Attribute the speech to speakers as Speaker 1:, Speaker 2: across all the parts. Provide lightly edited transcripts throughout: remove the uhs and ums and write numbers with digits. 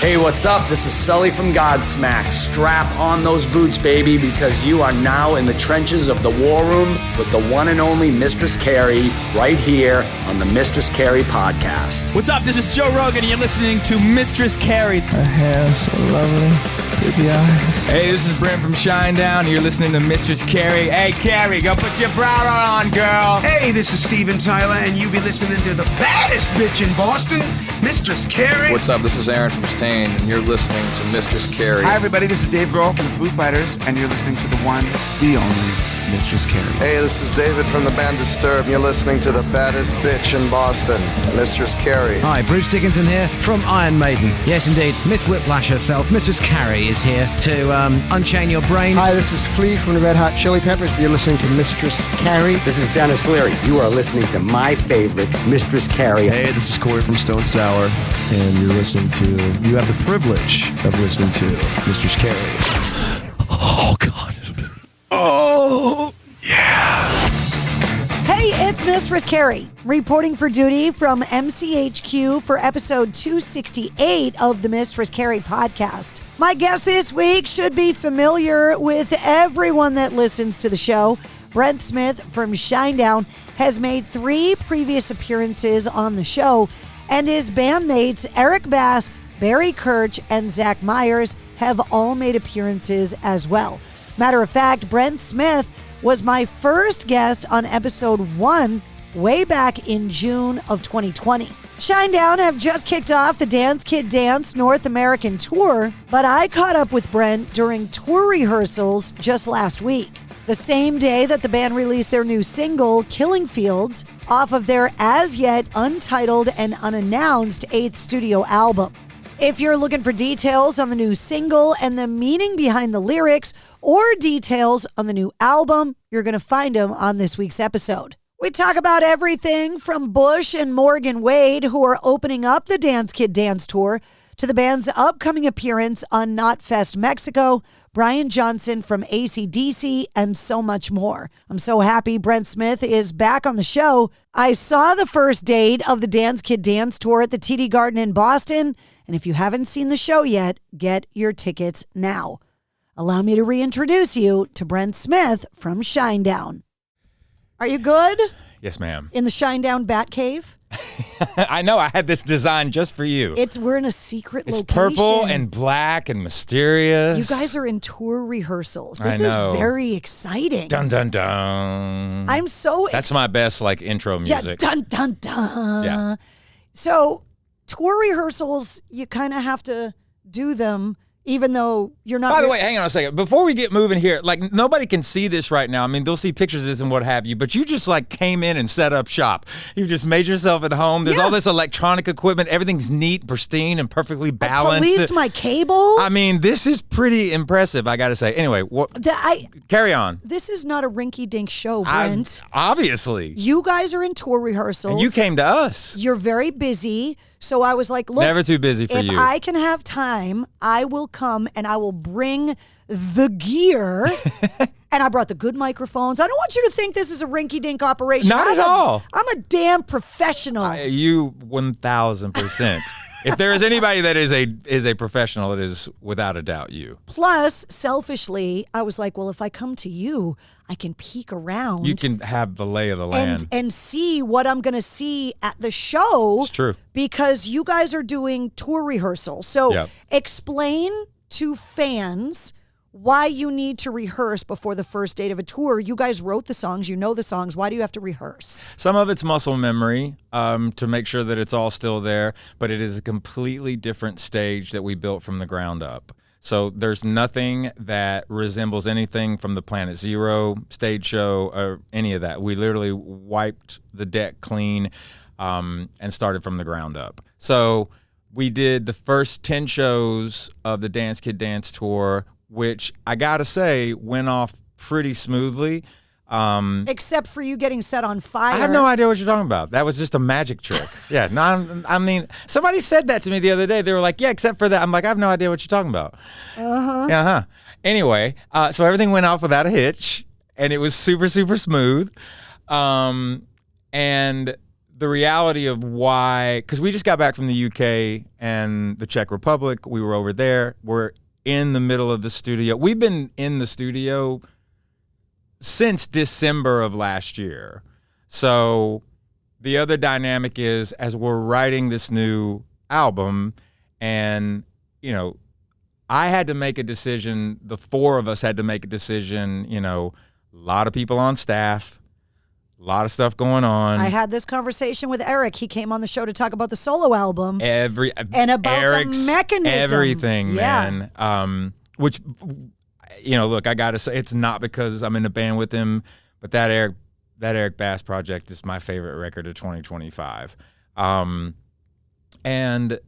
Speaker 1: Hey, what's up? This is Sully from Godsmack. Strap on those boots, baby, because you are now in the trenches of the war room with the one and only Mistress Carrie right here on the Mistress Carrie podcast.
Speaker 2: What's up? This is Joe Rogan, and you're listening to Mistress Carrie.
Speaker 3: Her hair so lovely. Pretty eyes.
Speaker 2: Hey, this is Brent from Shinedown, and you're listening to Mistress Carrie. Hey, Carrie, go put your bra on, girl.
Speaker 4: Hey, this is Steven Tyler, and you be listening to the baddest bitch in Boston, Mistress Carrie.
Speaker 5: What's up? This is Aaron from Stain, and you're listening to Mistress Carrie.
Speaker 6: Hi, everybody. This is Dave Grohl from the Foo Fighters, and you're listening to the one, the only Mistress Carrie.
Speaker 7: Hey, this is David from the band Disturbed, and you're listening to the baddest bitch in Boston, Mistress Carrie.
Speaker 8: Hi, Bruce Dickinson here from Iron Maiden. Yes, indeed, Miss Whiplash herself, Mistress Carrie, is here to unchain your brain.
Speaker 9: Hi, this is Flea from the Red Hot Chili Peppers. You're listening to Mistress Carrie.
Speaker 10: This is Dennis Leary. You are listening to my favorite, Mistress Carrie.
Speaker 11: Hey, this is Corey from Stone Sour, and you have the privilege of listening to Mistress Carrie.
Speaker 3: Oh, God. Oh, yeah.
Speaker 12: Hey, it's Mistress Carrie, reporting for duty from MCHQ for episode 268 of the Mistress Carrie podcast. My guest this week should be familiar with everyone that listens to the show. Brent Smith from Shinedown has made 3 previous appearances on the show, and his bandmates Eric Bass, Barry Kirch, and Zach Myers have all made appearances as well. Matter of fact, Brent Smith was my first guest on episode 1 way back in June of 2020. Shinedown have just kicked off the Dance Kid Dance North American tour, but I caught up with Brent during tour rehearsals just last week, the same day that the band released their new single, Killing Fields, off of their as yet untitled and unannounced 8th studio album. If you're looking for details on the new single and the meaning behind the lyrics, or details on the new album, you're going to find them on this week's episode. We talk about everything from Bush and Morgan Wade, who are opening up the Dance Kid Dance Tour, to the band's upcoming appearance on Knotfest Mexico, Brian Johnson from AC/DC, and so much more. I'm so happy Brent Smith is back on the show. I saw the first date of the Dance Kid Dance Tour at the TD Garden in Boston, and if you haven't seen the show yet, get your tickets now. Allow me to reintroduce you to Brent Smith from Shinedown. Are you good?
Speaker 2: Yes, ma'am.
Speaker 12: In the Shinedown Bat Cave?
Speaker 2: I know. I had this design just for you.
Speaker 12: We're in a secret location.
Speaker 2: It's purple and black and mysterious.
Speaker 12: You guys are in tour rehearsals. This
Speaker 2: I know.
Speaker 12: is very exciting.
Speaker 2: Dun, dun, dun.
Speaker 12: I'm so
Speaker 2: That's my best, intro music.
Speaker 12: Yeah, dun, dun, dun.
Speaker 2: Yeah.
Speaker 12: So, tour rehearsals, you kind of have to do them even though you're not...
Speaker 2: By the way, hang on a second. Before we get moving here, nobody can see this right now. I mean, they'll see pictures of this and what have you, but you just, came in and set up shop. You just made yourself at home. There's all this electronic equipment. Everything's neat, pristine, and perfectly balanced.
Speaker 12: I policed my cables.
Speaker 2: I mean, this is pretty impressive, I got to say. Anyway, carry on.
Speaker 12: This is not a rinky-dink show, Brent.
Speaker 2: Obviously.
Speaker 12: You guys are in tour rehearsals.
Speaker 2: And you came to us.
Speaker 12: You're very busy. So I was like, look,
Speaker 2: never too busy for you.
Speaker 12: If I can have time, I will come and I will bring the gear. And I brought the good microphones. I don't want you to think this is a rinky-dink operation.
Speaker 2: Not at all.
Speaker 12: I'm a damn professional.
Speaker 2: You 1,000%. If there is anybody that is a professional, it is without a doubt you.
Speaker 12: Plus, selfishly, I was like, well, if I come to you, I can peek around.
Speaker 2: You can have the lay of the land.
Speaker 12: And see what I'm going to see at the show.
Speaker 2: It's true.
Speaker 12: Because you guys are doing tour rehearsals. So explain to fans why you need to rehearse before the first date of a tour. You guys wrote the songs. You know the songs. Why do you have to rehearse?
Speaker 2: Some of it's muscle memory to make sure that it's all still there, but it is a completely different stage that we built from the ground up. So there's nothing that resembles anything from the Planet Zero stage show or any of that. We literally wiped the deck clean and started from the ground up. So we did the first 10 shows of the Dance Kid Dance Tour, which I gotta say went off pretty smoothly.
Speaker 12: Except for you getting set on fire.
Speaker 2: I have no idea what you're talking about. That was just a magic trick. Yeah, I mean, somebody said that to me the other day. They were like, yeah, except for that. I'm like, I have no idea what you're talking about. Uh-huh. Anyway, so everything went off without a hitch, and it was super, super smooth. And the reality of why, because we just got back from the UK and the Czech Republic. We were over there. We're in the middle of the studio. We've been in the studio since December of last year. So the other dynamic is, as we're writing this new album, and, you know, I had to make a decision. The four of us had to make a decision, you know, a lot of people on staff, a lot of stuff going on.
Speaker 12: I had this conversation with Eric. He came on the show to talk about the solo album. And about
Speaker 2: Eric's
Speaker 12: the mechanism.
Speaker 2: Everything, man. Which, you know, look, I got to say, it's not because I'm in a band with him, but that Eric Bass project is my favorite record of 2025. And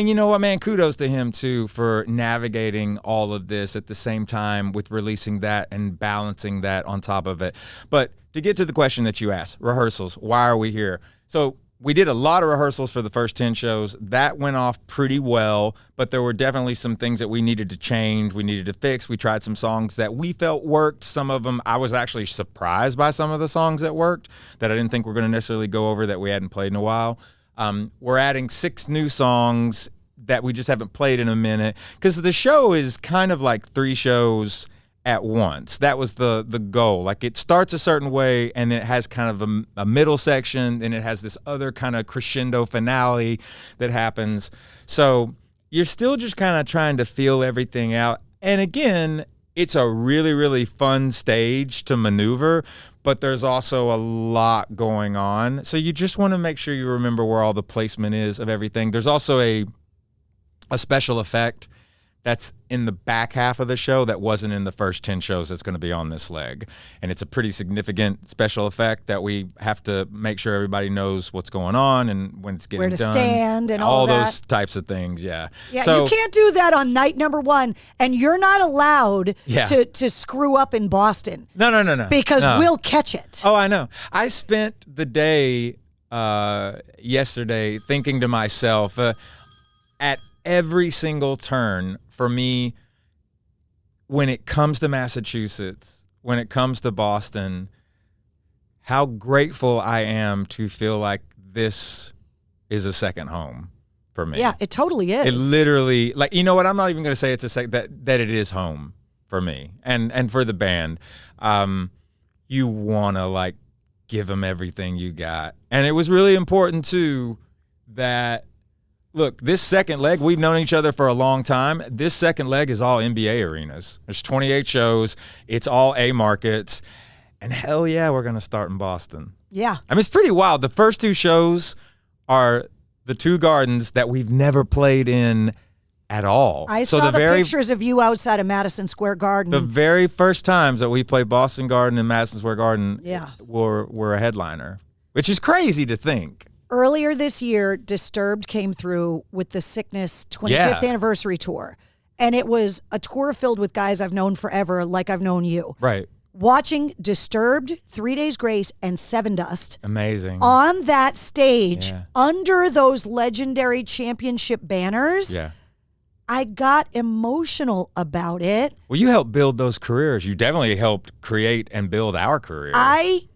Speaker 2: you know what, man, kudos to him, too, for navigating all of this at the same time with releasing that and balancing that on top of it. But to get to the question that you asked, rehearsals, why are we here? So we did a lot of rehearsals for the first 10 shows. That went off pretty well, but there were definitely some things that we needed to change, we needed to fix. We tried some songs that we felt worked. Some of them, I was actually surprised by some of the songs that worked that I didn't think were going to necessarily go over that we hadn't played in a while. We're adding 6 new songs that we just haven't played in a minute, because the show is kind of like 3 shows at once. That was the goal. Like, it starts a certain way, and it has kind of a middle section, and it has this other kind of crescendo finale that happens. So you're still just kind of trying to feel everything out. And again, it's a really, really fun stage to maneuver, but there's also a lot going on. So you just want to make sure you remember where all the placement is of everything. There's also a special effect that's in the back half of the show that wasn't in the first 10 shows that's going to be on this leg. And it's a pretty significant special effect that we have to make sure everybody knows what's going on and when it's getting done.
Speaker 12: Where to stand and all that.
Speaker 2: Those types of things, yeah.
Speaker 12: Yeah,
Speaker 2: so,
Speaker 12: you can't do that on night number 1, and you're not allowed to screw up in Boston.
Speaker 2: No.
Speaker 12: Because we'll catch it.
Speaker 2: Oh, I know. I spent the day yesterday thinking to myself, at every single turn for me, when it comes to Massachusetts, when it comes to Boston, how grateful I am to feel like this is a second home for me.
Speaker 12: Yeah, it totally is.
Speaker 2: It literally, like, you know what? I'm not even going to say it's that it is home for me and for the band. You want to, like, give them everything you got. And it was really important, too, that, look, this second leg, we've known each other for a long time. This second leg is all NBA arenas. There's 28 shows. It's all A markets. And hell yeah, we're going to start in Boston.
Speaker 12: Yeah.
Speaker 2: I mean, it's pretty wild. The first 2 shows are the 2 gardens that we've never played in at all.
Speaker 12: I saw the pictures of you outside of Madison Square Garden.
Speaker 2: The very first times that we played Boston Garden and Madison Square Garden were a headliner, which is crazy to think.
Speaker 12: Earlier this year, Disturbed came through with the Sickness 25th anniversary tour. And it was a tour filled with guys I've known forever, like I've known you.
Speaker 2: Right.
Speaker 12: Watching Disturbed, 3 Days Grace, and Seven Dust.
Speaker 2: Amazing.
Speaker 12: On that stage, under those legendary championship banners.
Speaker 2: Yeah.
Speaker 12: I got emotional about it.
Speaker 2: Well, you helped build those careers. You definitely helped create and build our career.
Speaker 12: I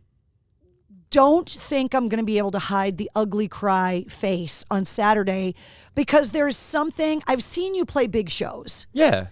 Speaker 12: don't think I'm going to be able to hide the ugly cry face on Saturday, because there's something, I've seen you play big shows.
Speaker 2: Yeah.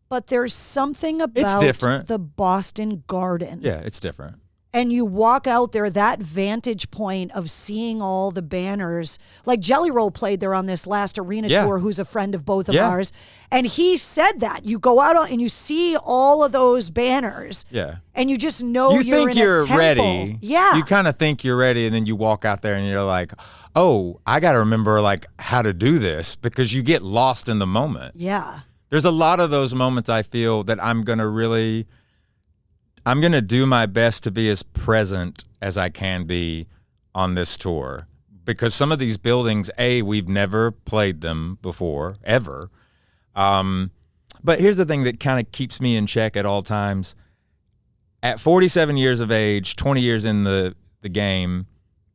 Speaker 12: But there's something about
Speaker 2: it's different.
Speaker 12: The Boston Garden.
Speaker 2: Yeah, it's different.
Speaker 12: And you walk out there, that vantage point of seeing all the banners. Like Jelly Roll played there on this last arena tour, who's a friend of both of ours. And he said that. You go out and you see all of those banners.
Speaker 2: Yeah.
Speaker 12: And you just know
Speaker 2: you
Speaker 12: you're
Speaker 2: think
Speaker 12: in
Speaker 2: you're
Speaker 12: a temple.
Speaker 2: ready.
Speaker 12: Yeah.
Speaker 2: You kind of think you're ready, and then you walk out there and you're like, oh, I got to remember, like, how to do this, because you get lost in the moment.
Speaker 12: Yeah.
Speaker 2: There's a lot of those moments I feel that I'm going to do my best to be as present as I can be on this tour, because some of these buildings, we've never played them before, ever. But here's the thing that kind of keeps me in check at all times. At 47 years of age, 20 years in the game,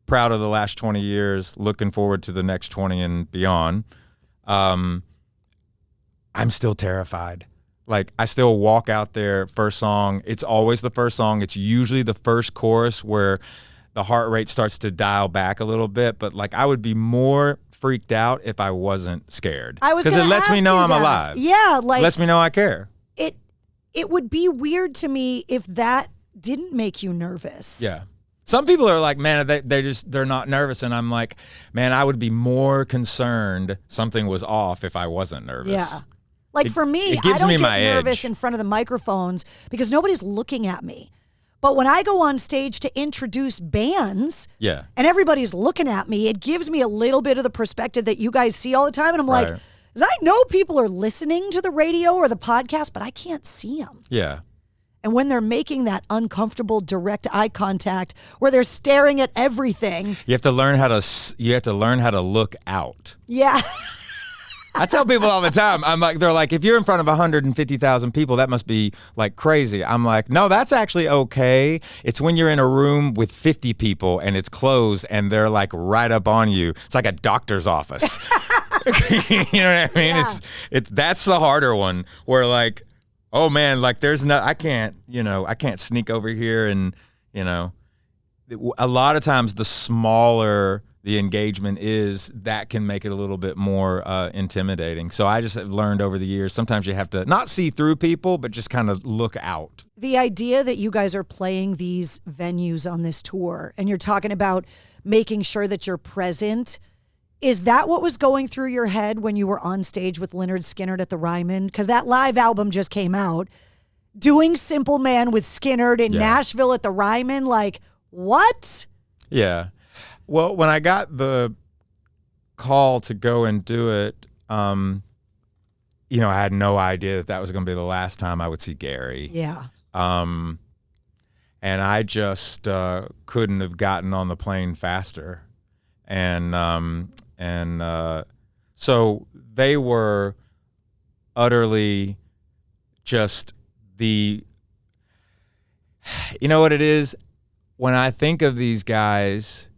Speaker 2: proud of the last 20 years, looking forward to the next 20 and beyond, I'm still terrified. Like, I still walk out there, first song. It's always the first song. It's usually the first chorus where the heart rate starts to dial back a little bit. But like I would be more freaked out if I wasn't scared.
Speaker 12: Because
Speaker 2: it lets me know I'm alive.
Speaker 12: Yeah, like
Speaker 2: lets me know I care.
Speaker 12: It would be weird to me if that didn't make you nervous.
Speaker 2: Yeah. Some people are like, man, they're not nervous, and I'm like, man, I would be more concerned something was off if I wasn't nervous.
Speaker 12: Yeah. Like for me, I don't get nervous in front of the microphones because nobody's looking at me. But when I go on stage to introduce bands and everybody's looking at me, it gives me a little bit of the perspective that you guys see all the time. And I'm like, because I know people are listening to the radio or the podcast, but I can't see them.
Speaker 2: Yeah.
Speaker 12: And when they're making that uncomfortable direct eye contact where they're staring at everything.
Speaker 2: You have to learn how to look out.
Speaker 12: Yeah.
Speaker 2: I tell people all the time, they're like, if you're in front of 150,000 people, that must be like crazy. I'm like, no, that's actually okay. It's when you're in a room with 50 people and it's closed and they're like right up on you. It's like a doctor's office. You know what I mean?
Speaker 12: Yeah.
Speaker 2: It's that's the harder one where like, oh man, like I can't sneak over here and, a lot of times the smaller the engagement is, that can make it a little bit more intimidating. So I just have learned over the years, sometimes you have to not see through people, but just kind of look out.
Speaker 12: The idea that you guys are playing these venues on this tour and you're talking about making sure that you're present, is that what was going through your head when you were on stage with Lynyrd Skynyrd at the Ryman? Because that live album just came out. Doing Simple Man with Skynyrd in Nashville at the Ryman, like, what?
Speaker 2: Yeah. Well, when I got the call to go and do it, I had no idea that was going to be the last time I would see Gary.
Speaker 12: Yeah.
Speaker 2: And I just couldn't have gotten on the plane faster. So they were utterly just you know what it is? When I think of these guys,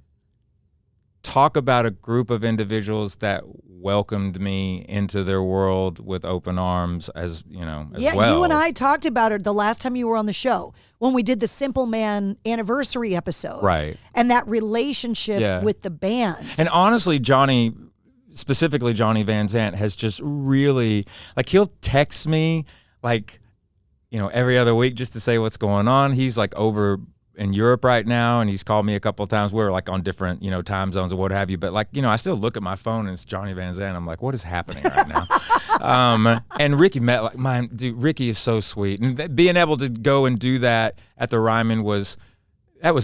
Speaker 2: talk about a group of individuals that welcomed me into their world with open arms as well.
Speaker 12: You and I talked about it the last time you were on the show when we did the Simple Man anniversary episode.
Speaker 2: Right.
Speaker 12: And that relationship with the band.
Speaker 2: And honestly, specifically Johnny Van Zant has just really, like, he'll text me like, every other week just to say what's going on. He's like over in Europe right now, and he's called me a couple of times. We're like on different, time zones or what have you. But like, I still look at my phone and it's Johnny Van Zant. I'm like, what is happening right now? And Ricky Ricky is so sweet, and being able to go and do that at the Ryman was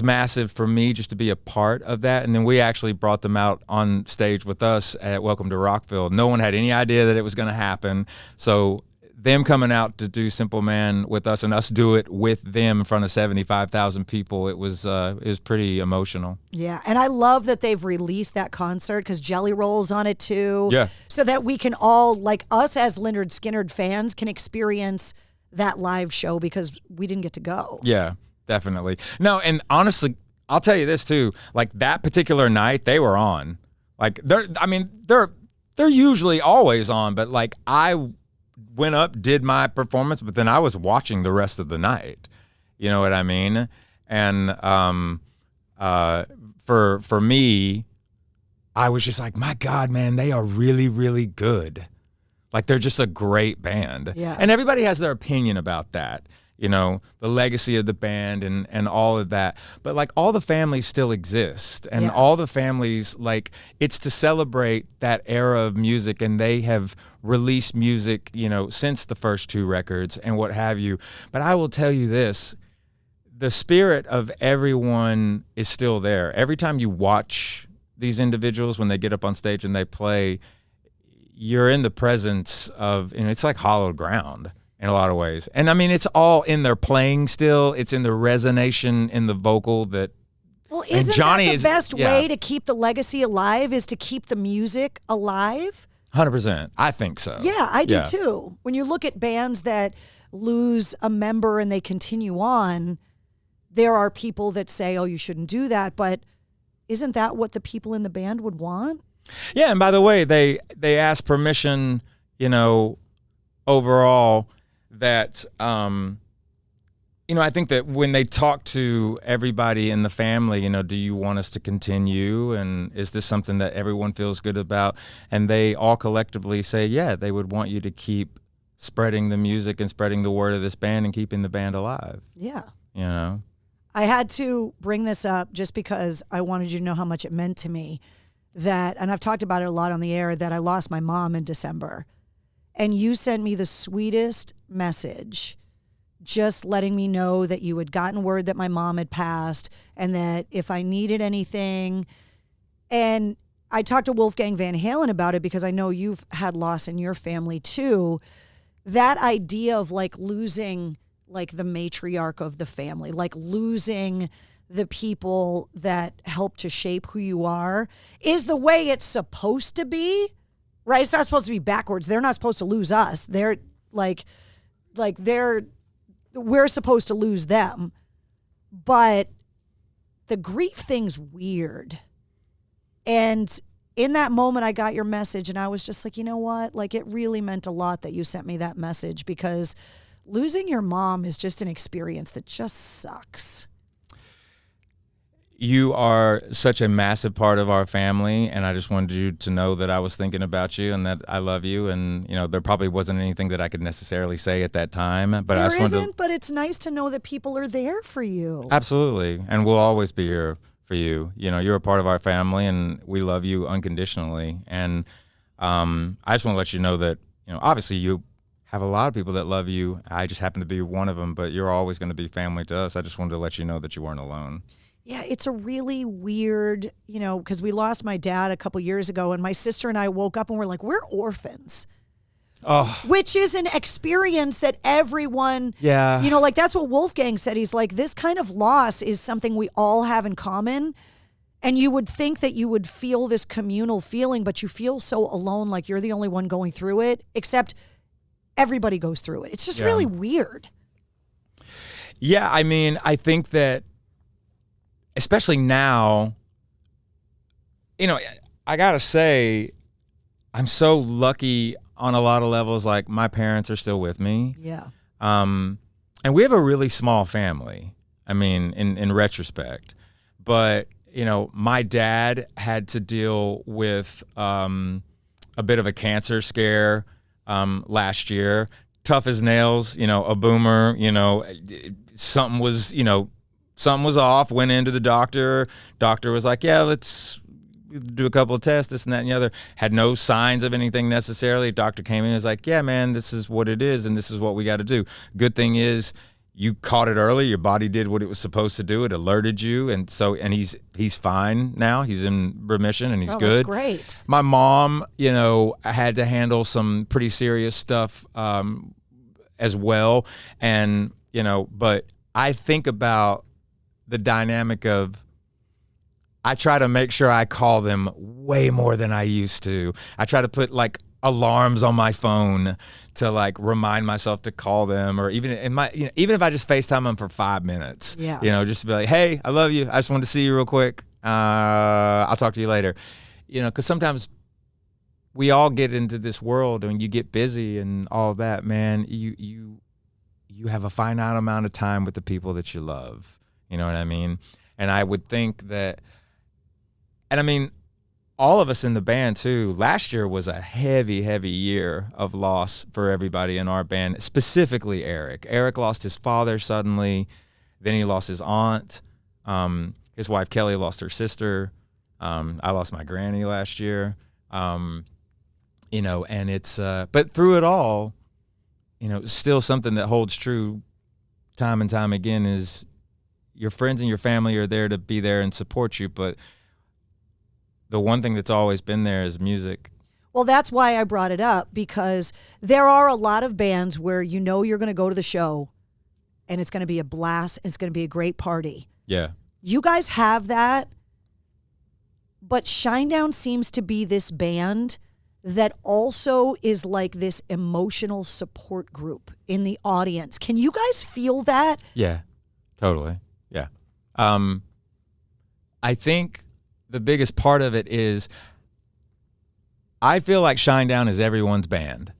Speaker 2: massive for me, just to be a part of that. And then we actually brought them out on stage with us at Welcome to Rockville. No one had any idea that it was going to happen. So them coming out to do Simple Man with us and us do it with them in front of 75,000 people, it was pretty emotional.
Speaker 12: Yeah, and I love that they've released that concert because Jelly Roll's on it too.
Speaker 2: Yeah.
Speaker 12: So that we can all, like us as Lynyrd Skynyrd fans, can experience that live show because we didn't get to go.
Speaker 2: Yeah, definitely. No, and honestly, I'll tell you this too. Like that particular night, they were on. Like they're usually always on, but like I went up, did my performance, but then I was watching the rest of the night. You know what I mean? And for me, I was just like, my God, man, they are really, really good. Like they're just a great band.
Speaker 12: Yeah.
Speaker 2: And everybody has their opinion about that. The legacy of the band and all of that. But like all the families still exist, and all the families, like, it's to celebrate that era of music, and they have released music, since the first two records and what have you. But I will tell you this, the spirit of everyone is still there. Every time you watch these individuals, when they get up on stage and they play, you're in the presence of, it's like hallowed ground in a lot of ways. And I mean, it's all in their playing still. It's in the resonation in the vocal that.
Speaker 12: Well, isn't
Speaker 2: Johnny
Speaker 12: that the best way to keep the legacy alive is to keep the music alive?
Speaker 2: 100%. I think so.
Speaker 12: Yeah, I do too. When you look at bands that lose a member and they continue on, there are people that say, oh, you shouldn't do that. But isn't that what the people in the band would want?
Speaker 2: Yeah, and by the way, they asked permission, overall, that I think that when they talk to everybody in the family, do you want us to continue? And is this something that everyone feels good about? And they all collectively say, yeah, they would want you to keep spreading the music and spreading the word of this band and keeping the band alive.
Speaker 12: Yeah.
Speaker 2: I
Speaker 12: had to bring this up just because I wanted you to know how much it meant to me and I've talked about it a lot on the air, that I lost my mom in December. And you sent me the sweetest message, just letting me know that you had gotten word that my mom had passed and that if I needed anything. And I talked to Wolfgang Van Halen about it because I know you've had loss in your family too. That idea of like losing like the matriarch of the family, like losing the people that help to shape who you are, is the way it's supposed to be, right? It's not supposed to be backwards. They're not supposed to lose us. They're we're supposed to lose them. But the grief thing's weird. And in that moment, I got your message and I was just like, you know what? Like, it really meant a lot that you sent me that message, because losing your mom is just an experience that just sucks.
Speaker 2: You are such a massive part of our family, and I just wanted you to know that I was thinking about you and that I love you. And there probably wasn't anything that I could necessarily say at that time, but
Speaker 12: there
Speaker 2: I just
Speaker 12: isn't. But it's nice to know that people are there for you.
Speaker 2: Absolutely, and we'll always be here for you. You're a part of our family, and we love you unconditionally. And I just want to let you know that obviously you have a lot of people that love you. I just happen to be one of them, but you're always going to be family to us. I just wanted to let you know that you weren't alone.
Speaker 12: Yeah, it's a really weird, because we lost my dad a couple years ago, and my sister and I woke up and we're like, we're orphans.
Speaker 2: Oh.
Speaker 12: Which is an experience that everyone,
Speaker 2: yeah.
Speaker 12: Like that's what Wolfgang said. He's like, this kind of loss is something we all have in common. And you would think that you would feel this communal feeling, but you feel so alone, like you're the only one going through it, except everybody goes through it. It's just really weird.
Speaker 2: Yeah, I think that especially now, I gotta say, I'm so lucky on a lot of levels. Like, my parents are still with me.
Speaker 12: Yeah.
Speaker 2: And we have a really small family, in retrospect. But, my dad had to deal with a bit of a cancer scare last year. Tough as nails, a boomer, something was off, went into the doctor. Doctor was like, yeah, let's do a couple of tests, this and that and the other. Had no signs of anything necessarily. Doctor came in and was like, yeah, man, this is what it is and this is what we got to do. Good thing is you caught it early. Your body did what it was supposed to do. It alerted you. And he's fine now. He's in remission and he's good.
Speaker 12: That's great.
Speaker 2: My mom, had to handle some pretty serious stuff as well. And, but I think about the dynamic of, I try to make sure I call them way more than I used to. I try to put like alarms on my phone to like remind myself to call them, or even even if I just FaceTime them for 5 minutes, just to be like, hey, I love you. I just wanted to see you real quick. I'll talk to you later. Because sometimes we all get into this world and you get busy and all that, man. You have a finite amount of time with the people that you love. You know what I mean? And I would think that, all of us in the band too, last year was a heavy, heavy year of loss for everybody in our band, specifically Eric. Eric lost his father suddenly. Then he lost his aunt. His wife, Kelly, lost her sister. I lost my granny last year. And it's, but through it all, still something that holds true time and time again is, your friends and your family are there to be there and support you, but the one thing that's always been there is music.
Speaker 12: Well, that's why I brought it up, because there are a lot of bands where you're going to go to the show and it's going to be a blast. It's going to be a great party.
Speaker 2: Yeah.
Speaker 12: You guys have that, but Shinedown seems to be this band that also is like this emotional support group in the audience. Can you guys feel that?
Speaker 2: Yeah, totally. Yeah. I think the biggest part of it is I feel like Shinedown is everyone's band.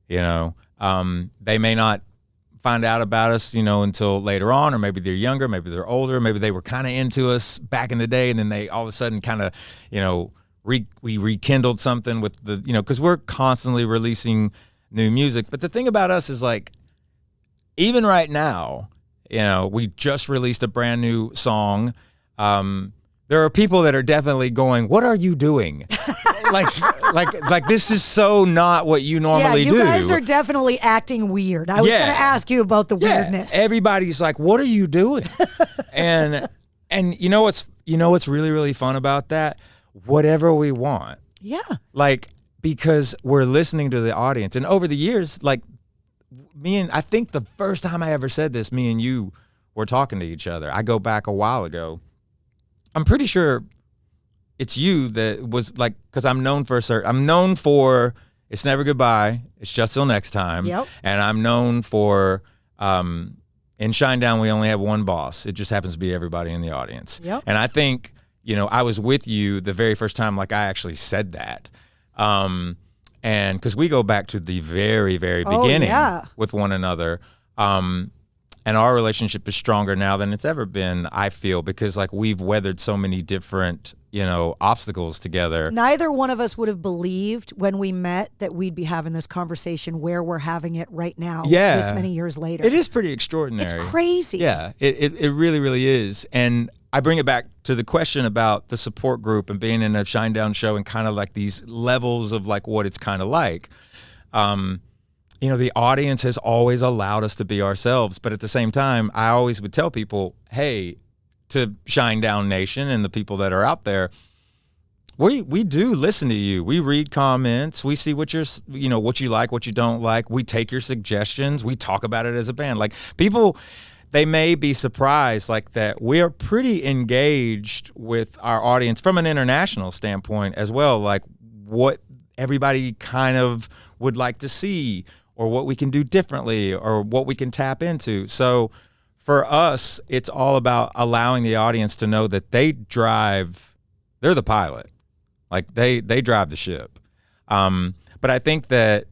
Speaker 2: They may not find out about us, until later on, or maybe they're younger, maybe they're older, maybe they were kind of into us back in the day, and then they all of a sudden kind of, we rekindled something with the, because we're constantly releasing new music. But the thing about us is like, even right now, we just released a brand new song. There are people that are definitely going, "What are you doing?" like this is so not what you normally do.
Speaker 12: Yeah, you guys are definitely acting weird. I was going to ask you about the weirdness.
Speaker 2: Everybody's like, "What are you doing?" and you know what's really, really fun about that? Whatever we want.
Speaker 12: Yeah.
Speaker 2: Like, because we're listening to the audience, and over the years, like I think the first time I ever said this, me and you were talking to each other. I go back a while ago. I'm pretty sure it's you that was like, because I'm known for It's Never Goodbye, It's Just Till Next Time.
Speaker 12: Yep.
Speaker 2: And I'm known for, in Shinedown, we only have one boss. It just happens to be everybody in the audience.
Speaker 12: Yep.
Speaker 2: And I think, I was with you the very first time, like I actually said that. And because we go back to the very, very beginning with one another. And our relationship is stronger now than it's ever been, I feel, because like we've weathered so many different, obstacles together.
Speaker 12: Neither one of us would have believed when we met that we'd be having this conversation where we're having it right now, this many years later.
Speaker 2: It is pretty extraordinary.
Speaker 12: It's crazy.
Speaker 2: Yeah, it really, really is. And I bring it back to the question about the support group and being in a Shinedown show and kind of like these levels of like what it's kind of like. The audience has always allowed us to be ourselves, but at the same time, I always would tell people, hey, to Shinedown Nation and the people that are out there, we do listen to you. We read comments. We see what what you like, what you don't like. We take your suggestions. We talk about it as a band. Like people, they may be surprised like that. We are pretty engaged with our audience from an international standpoint as well. Like what everybody kind of would like to see, or what we can do differently, or what we can tap into. So for us, it's all about allowing the audience to know that they're the pilot. Like they drive the ship. But I think that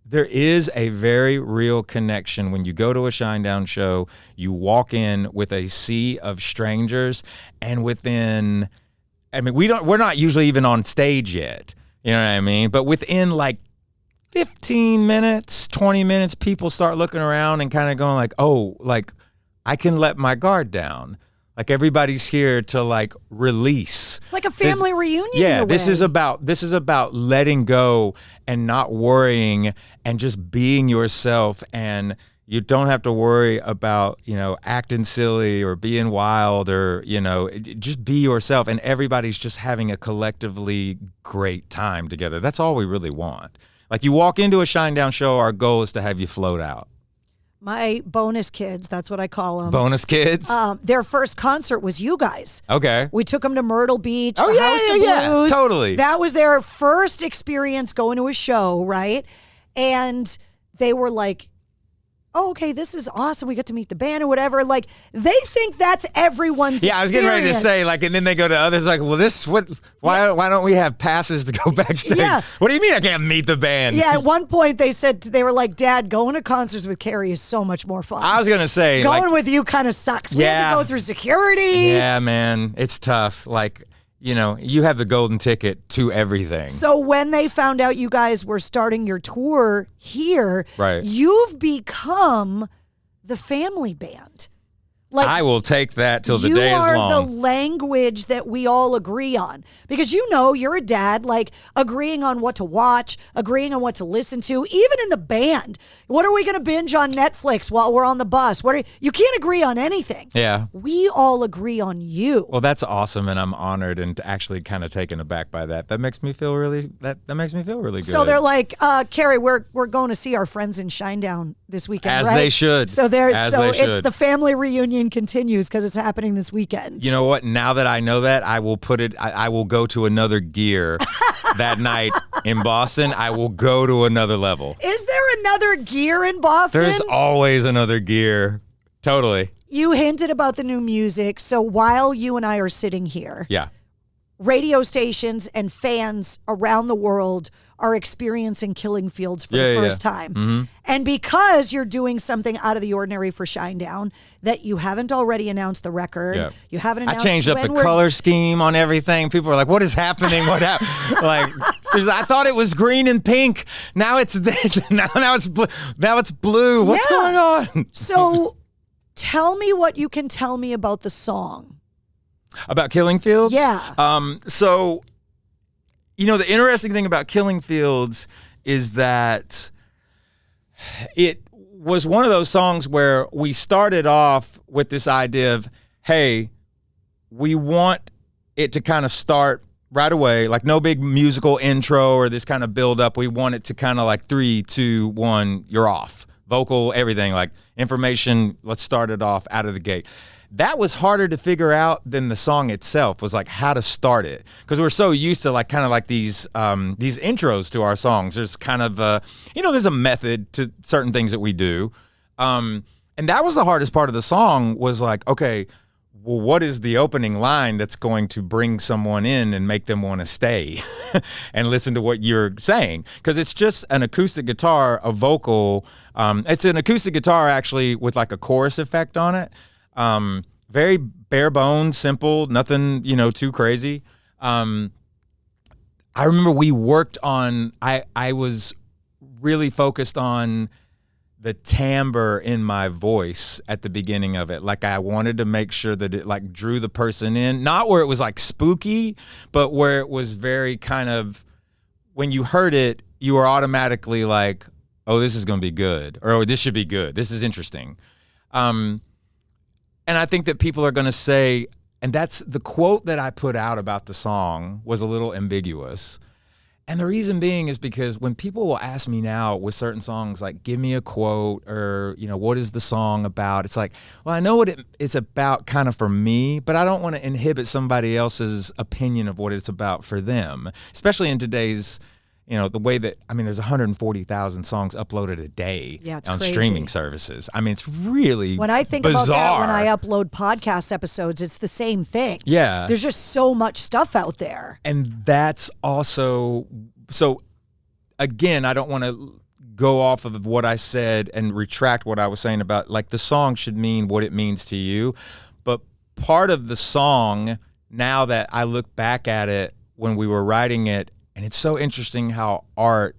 Speaker 2: there is a very real connection when you go to a Shinedown show, you walk in with a sea of strangers, and we're not usually even on stage yet. You know what I mean? But within like 15 minutes, 20 minutes, people start looking around and kind of going like, oh, like I can let my guard down. Like everybody's here to like release.
Speaker 12: It's like a family reunion.
Speaker 2: Yeah,
Speaker 12: in a way.
Speaker 2: this is about letting go and not worrying and just being yourself, and you don't have to worry about, acting silly or being wild or, just be yourself, and everybody's just having a collectively great time together. That's all we really want. Like you walk into a Shinedown show, our goal is to have you float out.
Speaker 12: My bonus kids, that's what I call them.
Speaker 2: Bonus kids?
Speaker 12: Their first concert was you guys.
Speaker 2: Okay.
Speaker 12: We took them to Myrtle Beach,
Speaker 2: the House of Blues. Totally.
Speaker 12: That was their first experience going to a show, right? And they were like, oh, okay, this is awesome. We get to meet the band or whatever. Like, they think that's everyone's experience.
Speaker 2: I was getting ready to say, like, and then they go to others like, well, why don't we have passes to go backstage?
Speaker 12: Yeah.
Speaker 2: What do you mean I can't meet the band?
Speaker 12: Yeah, at one point they were like, Dad, going to concerts with Carrie is so much more fun.
Speaker 2: I was going to say.
Speaker 12: Going with you kind of sucks. We had to go through security.
Speaker 2: Yeah, man. It's tough. Like, you have the golden ticket to everything.
Speaker 12: So when they found out you guys were starting your tour here,
Speaker 2: right,
Speaker 12: you've become the family band. Like,
Speaker 2: I will take that till the day is long.
Speaker 12: You are the language that we all agree on. Because you're a dad, like agreeing on what to watch, agreeing on what to listen to, even in the band. What are we going to binge on Netflix while we're on the bus? You can't agree on anything.
Speaker 2: Yeah.
Speaker 12: We all agree on you.
Speaker 2: Well, that's awesome, and I'm honored and actually kind of taken aback by that. That makes me feel really that makes me feel really good.
Speaker 12: So they're like, Carrie, we're going to see our friends in Shinedown this weekend,
Speaker 2: as
Speaker 12: right?
Speaker 2: they should.
Speaker 12: So it's the family reunion continues because it's happening this weekend.
Speaker 2: You know what? Now that I know that, I will put it. I will go to another gear that night in Boston. I will go to another level.
Speaker 12: Is there another gear in Boston?
Speaker 2: There's always another gear. Totally.
Speaker 12: You hinted about the new music. So while you and I are sitting here,
Speaker 2: yeah,
Speaker 12: radio stations and fans around the world are experiencing Killing Fields for the first time.
Speaker 2: Mm-hmm.
Speaker 12: And because you're doing something out of the ordinary for Shinedown, that you haven't already announced the record, you haven't announced.
Speaker 2: I changed up the color scheme on everything. People are like, "What is happening? What happened?" Like, I thought it was green and pink. Now it's this. Now it's blue. Now it's blue. What's going on?
Speaker 12: So, tell me what you can tell me about the song.
Speaker 2: About Killing Fields?
Speaker 12: Yeah.
Speaker 2: So, the interesting thing about Killing Fields is that it was one of those songs where we started off with this idea of, hey, we want it to kind of start right away, like no big musical intro or this kind of build up. We want it to kind of like 3, 2, 1, you're off. Vocal, everything, like information, let's start it off out of the gate. That was harder to figure out than the song itself, was like how to start it. Because we're so used to like kind of like these intros to our songs. There's kind of there's a method to certain things that we do. And that was the hardest part of the song, was like, okay, well, what is the opening line that's going to bring someone in and make them want to stay and listen to what you're saying? Because it's just an acoustic guitar, a vocal. It's an acoustic guitar actually with like a chorus effect on it. Very bare bones, simple, nothing, too crazy. I remember we worked on, I was really focused on the timbre in my voice at the beginning of it. Like I wanted to make sure that it like drew the person in, not where it was like spooky, but where it was very kind of, when you heard it, you were automatically like, oh, this is going to be good, or oh, this should be good. This is interesting. And I think that people are going to say, and that's the quote that I put out about the song was a little ambiguous. And the reason being is because when people will ask me now with certain songs, like, give me a quote or, what is the song about? It's like, well, I know what it's about kind of for me, but I don't want to inhibit somebody else's opinion of what it's about for them, especially in today's, the way that, there's 140,000 songs uploaded a day on
Speaker 12: crazy.
Speaker 2: Streaming services. It's really
Speaker 12: When I think
Speaker 2: bizarre.
Speaker 12: about that, when I upload podcast episodes, it's the same thing.
Speaker 2: Yeah.
Speaker 12: There's just so much stuff out there.
Speaker 2: And that's also, so again, I don't want to go off of what I said and retract what I was saying about, like, the song should mean what it means to you. But part of the song, now that I look back at it when we were writing it, and it's so interesting how art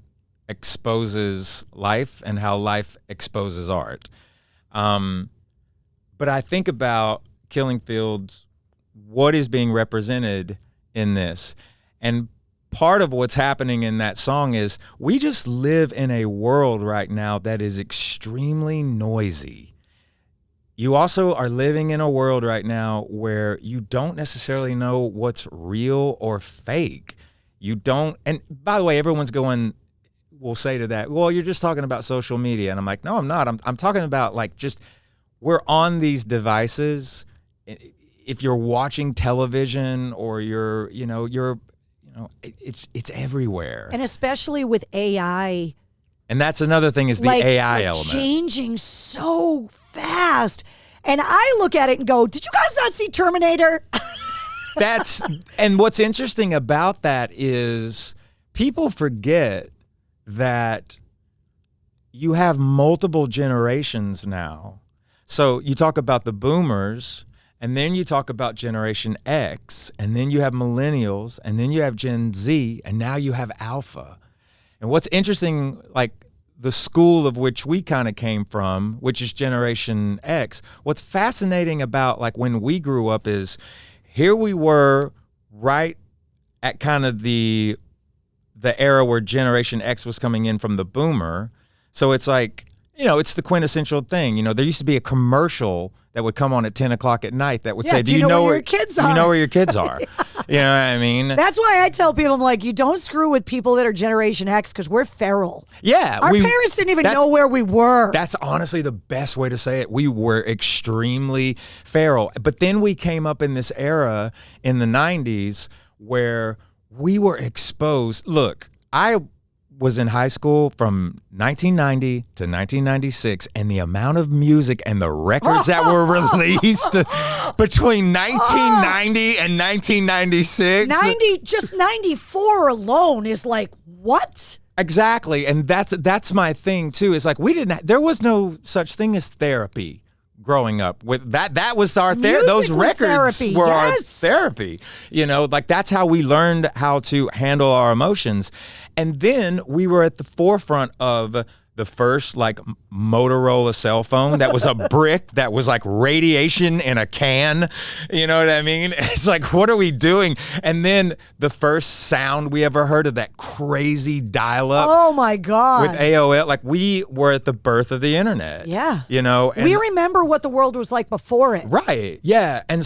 Speaker 2: exposes life and how life exposes art. But I think about Killing Fields, what is being represented in this. And part of what's happening in that song is we just live in a world right now that is extremely noisy. You also are living in a world right now where you don't necessarily know what's real or fake. You don't, and by the way, everyone's will say to that, well, you're just talking about social media. And I'm like, no, I'm not. I'm talking about like just, we're on these devices. If you're watching television or it's everywhere.
Speaker 12: And especially with AI.
Speaker 2: And that's another thing, is the AI element.
Speaker 12: Changing so fast. And I look at it and go, did you guys not see Terminator?
Speaker 2: And what's interesting about that is people forget that you have multiple generations now. So you talk about the boomers, and then you talk about Generation X, and then you have millennials, and then you have Gen Z, and now you have Alpha. And what's interesting, like the school of which we kind of came from, which is Generation X, what's fascinating about like when we grew up is, here we were right at kind of the era where Generation X was coming in from the boomer. So it's like, it's the quintessential thing. There used to be a commercial that would come on at 10 o'clock at night that would say, do you know where your kids are? Do you know where your kids are? You know what I mean?
Speaker 12: That's why I tell people, I'm like, you don't screw with people that are Generation X because we're feral.
Speaker 2: Yeah.
Speaker 12: Our parents didn't even know where we were.
Speaker 2: That's honestly the best way to say it. We were extremely feral. But then we came up in this era in the 90s where we were exposed. Look, I was in high school from 1990 to 1996, and the amount of music and the records that were released between 1990 and 1996.
Speaker 12: Just 94 alone is like, What?
Speaker 2: Exactly. And that's my thing too. It's like there was no such thing as therapy growing up. With that was our therapy. Those records were our therapy. Like that's how we learned how to handle our emotions. And then we were at the forefront of the first like Motorola cell phone that was a brick that was like radiation in a can. You know what I mean? It's like, what are we doing? And then the first sound we ever heard of that crazy dial-up.
Speaker 12: Oh my God.
Speaker 2: With AOL. Like we were at the birth of the internet.
Speaker 12: Yeah.
Speaker 2: And
Speaker 12: we remember what the world was like before it.
Speaker 2: Right. Yeah. And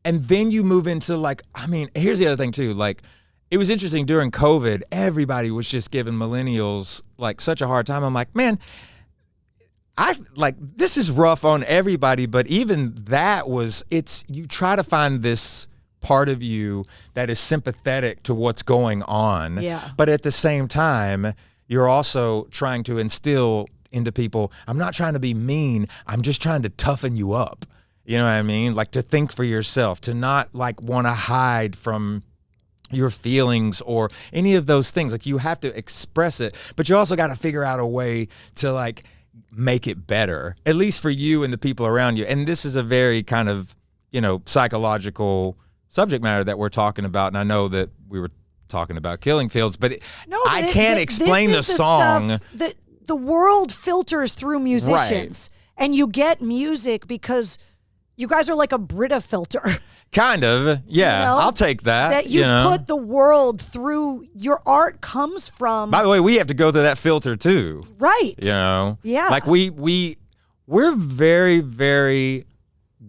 Speaker 2: then you move into like, I mean, here's the other thing too. Like, it was interesting during COVID, everybody was just giving millennials like such a hard time. I'm like, man, this is rough on everybody, but even that you try to find this part of you that is sympathetic to what's going on.
Speaker 12: Yeah.
Speaker 2: But at the same time, you're also trying to instill into people, I'm not trying to be mean, I'm just trying to toughen you up. You know what I mean? Like to think for yourself, to not like want to hide from your feelings or any of those things. Like you have to express it, but you also got to figure out a way to like make it better, at least for you and the people around you. And this is a very kind of, psychological subject matter that we're talking about. And I know that we were talking about Killing Fields, but I can't explain the song.
Speaker 12: The world filters through musicians, and you get music because you guys are like a Brita filter.
Speaker 2: Kind of, yeah. I'll take that.
Speaker 12: That you put the world through. Your art comes from.
Speaker 2: By the way, we have to go through that filter too.
Speaker 12: Right.
Speaker 2: Yeah.
Speaker 12: Like
Speaker 2: we're very, very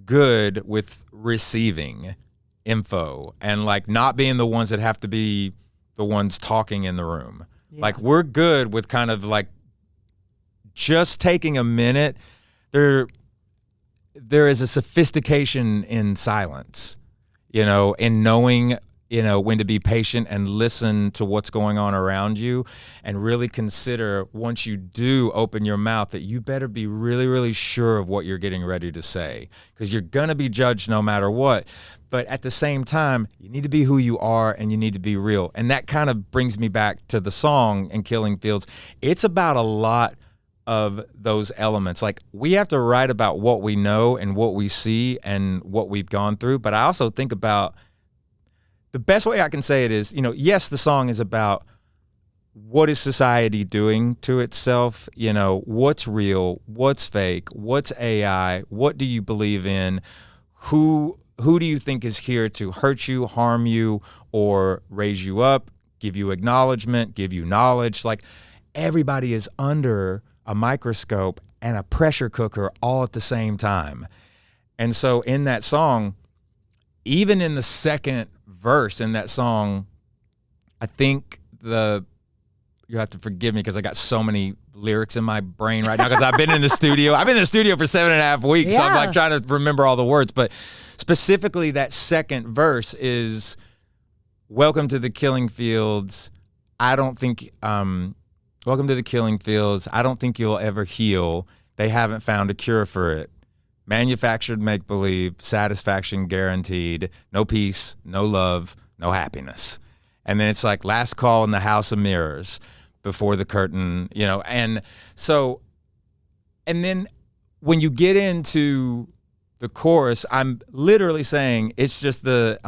Speaker 2: good with receiving info and like not being the ones that have to be the ones talking in the room. Yeah. Like we're good with kind of like just taking a minute. There is a sophistication in silence, in knowing, when to be patient and listen to what's going on around you and really consider once you do open your mouth that you better be really, really sure of what you're getting ready to say because you're going to be judged no matter what. But at the same time, you need to be who you are and you need to be real. And that kind of brings me back to the song in Killing Fields. It's about a lot of those elements. Like we have to write about what we know and what we see and what we've gone through. But I also think about the best way I can say it is, yes, the song is about what is society doing to itself? What's real? What's fake? What's AI? What do you believe in? Who do you think is here to hurt you, harm you, or raise you up, give you acknowledgement, give you knowledge? Like everybody is under a microscope and a pressure cooker all at the same time. And so in that song, even in the second verse in that song, I think you have to forgive me because I got so many lyrics in my brain right now because I've been in the studio. I've been in the studio for 7.5 weeks. Yeah. So I'm like trying to remember all the words. But specifically that second verse is, welcome to the Killing Fields. Welcome to the Killing Fields. I don't think you'll ever heal. They haven't found a cure for it. Manufactured make-believe, satisfaction guaranteed, no peace, no love, no happiness. And then it's like last call in the house of mirrors before the curtain, and so, and then when you get into the chorus, I'm literally saying it's just the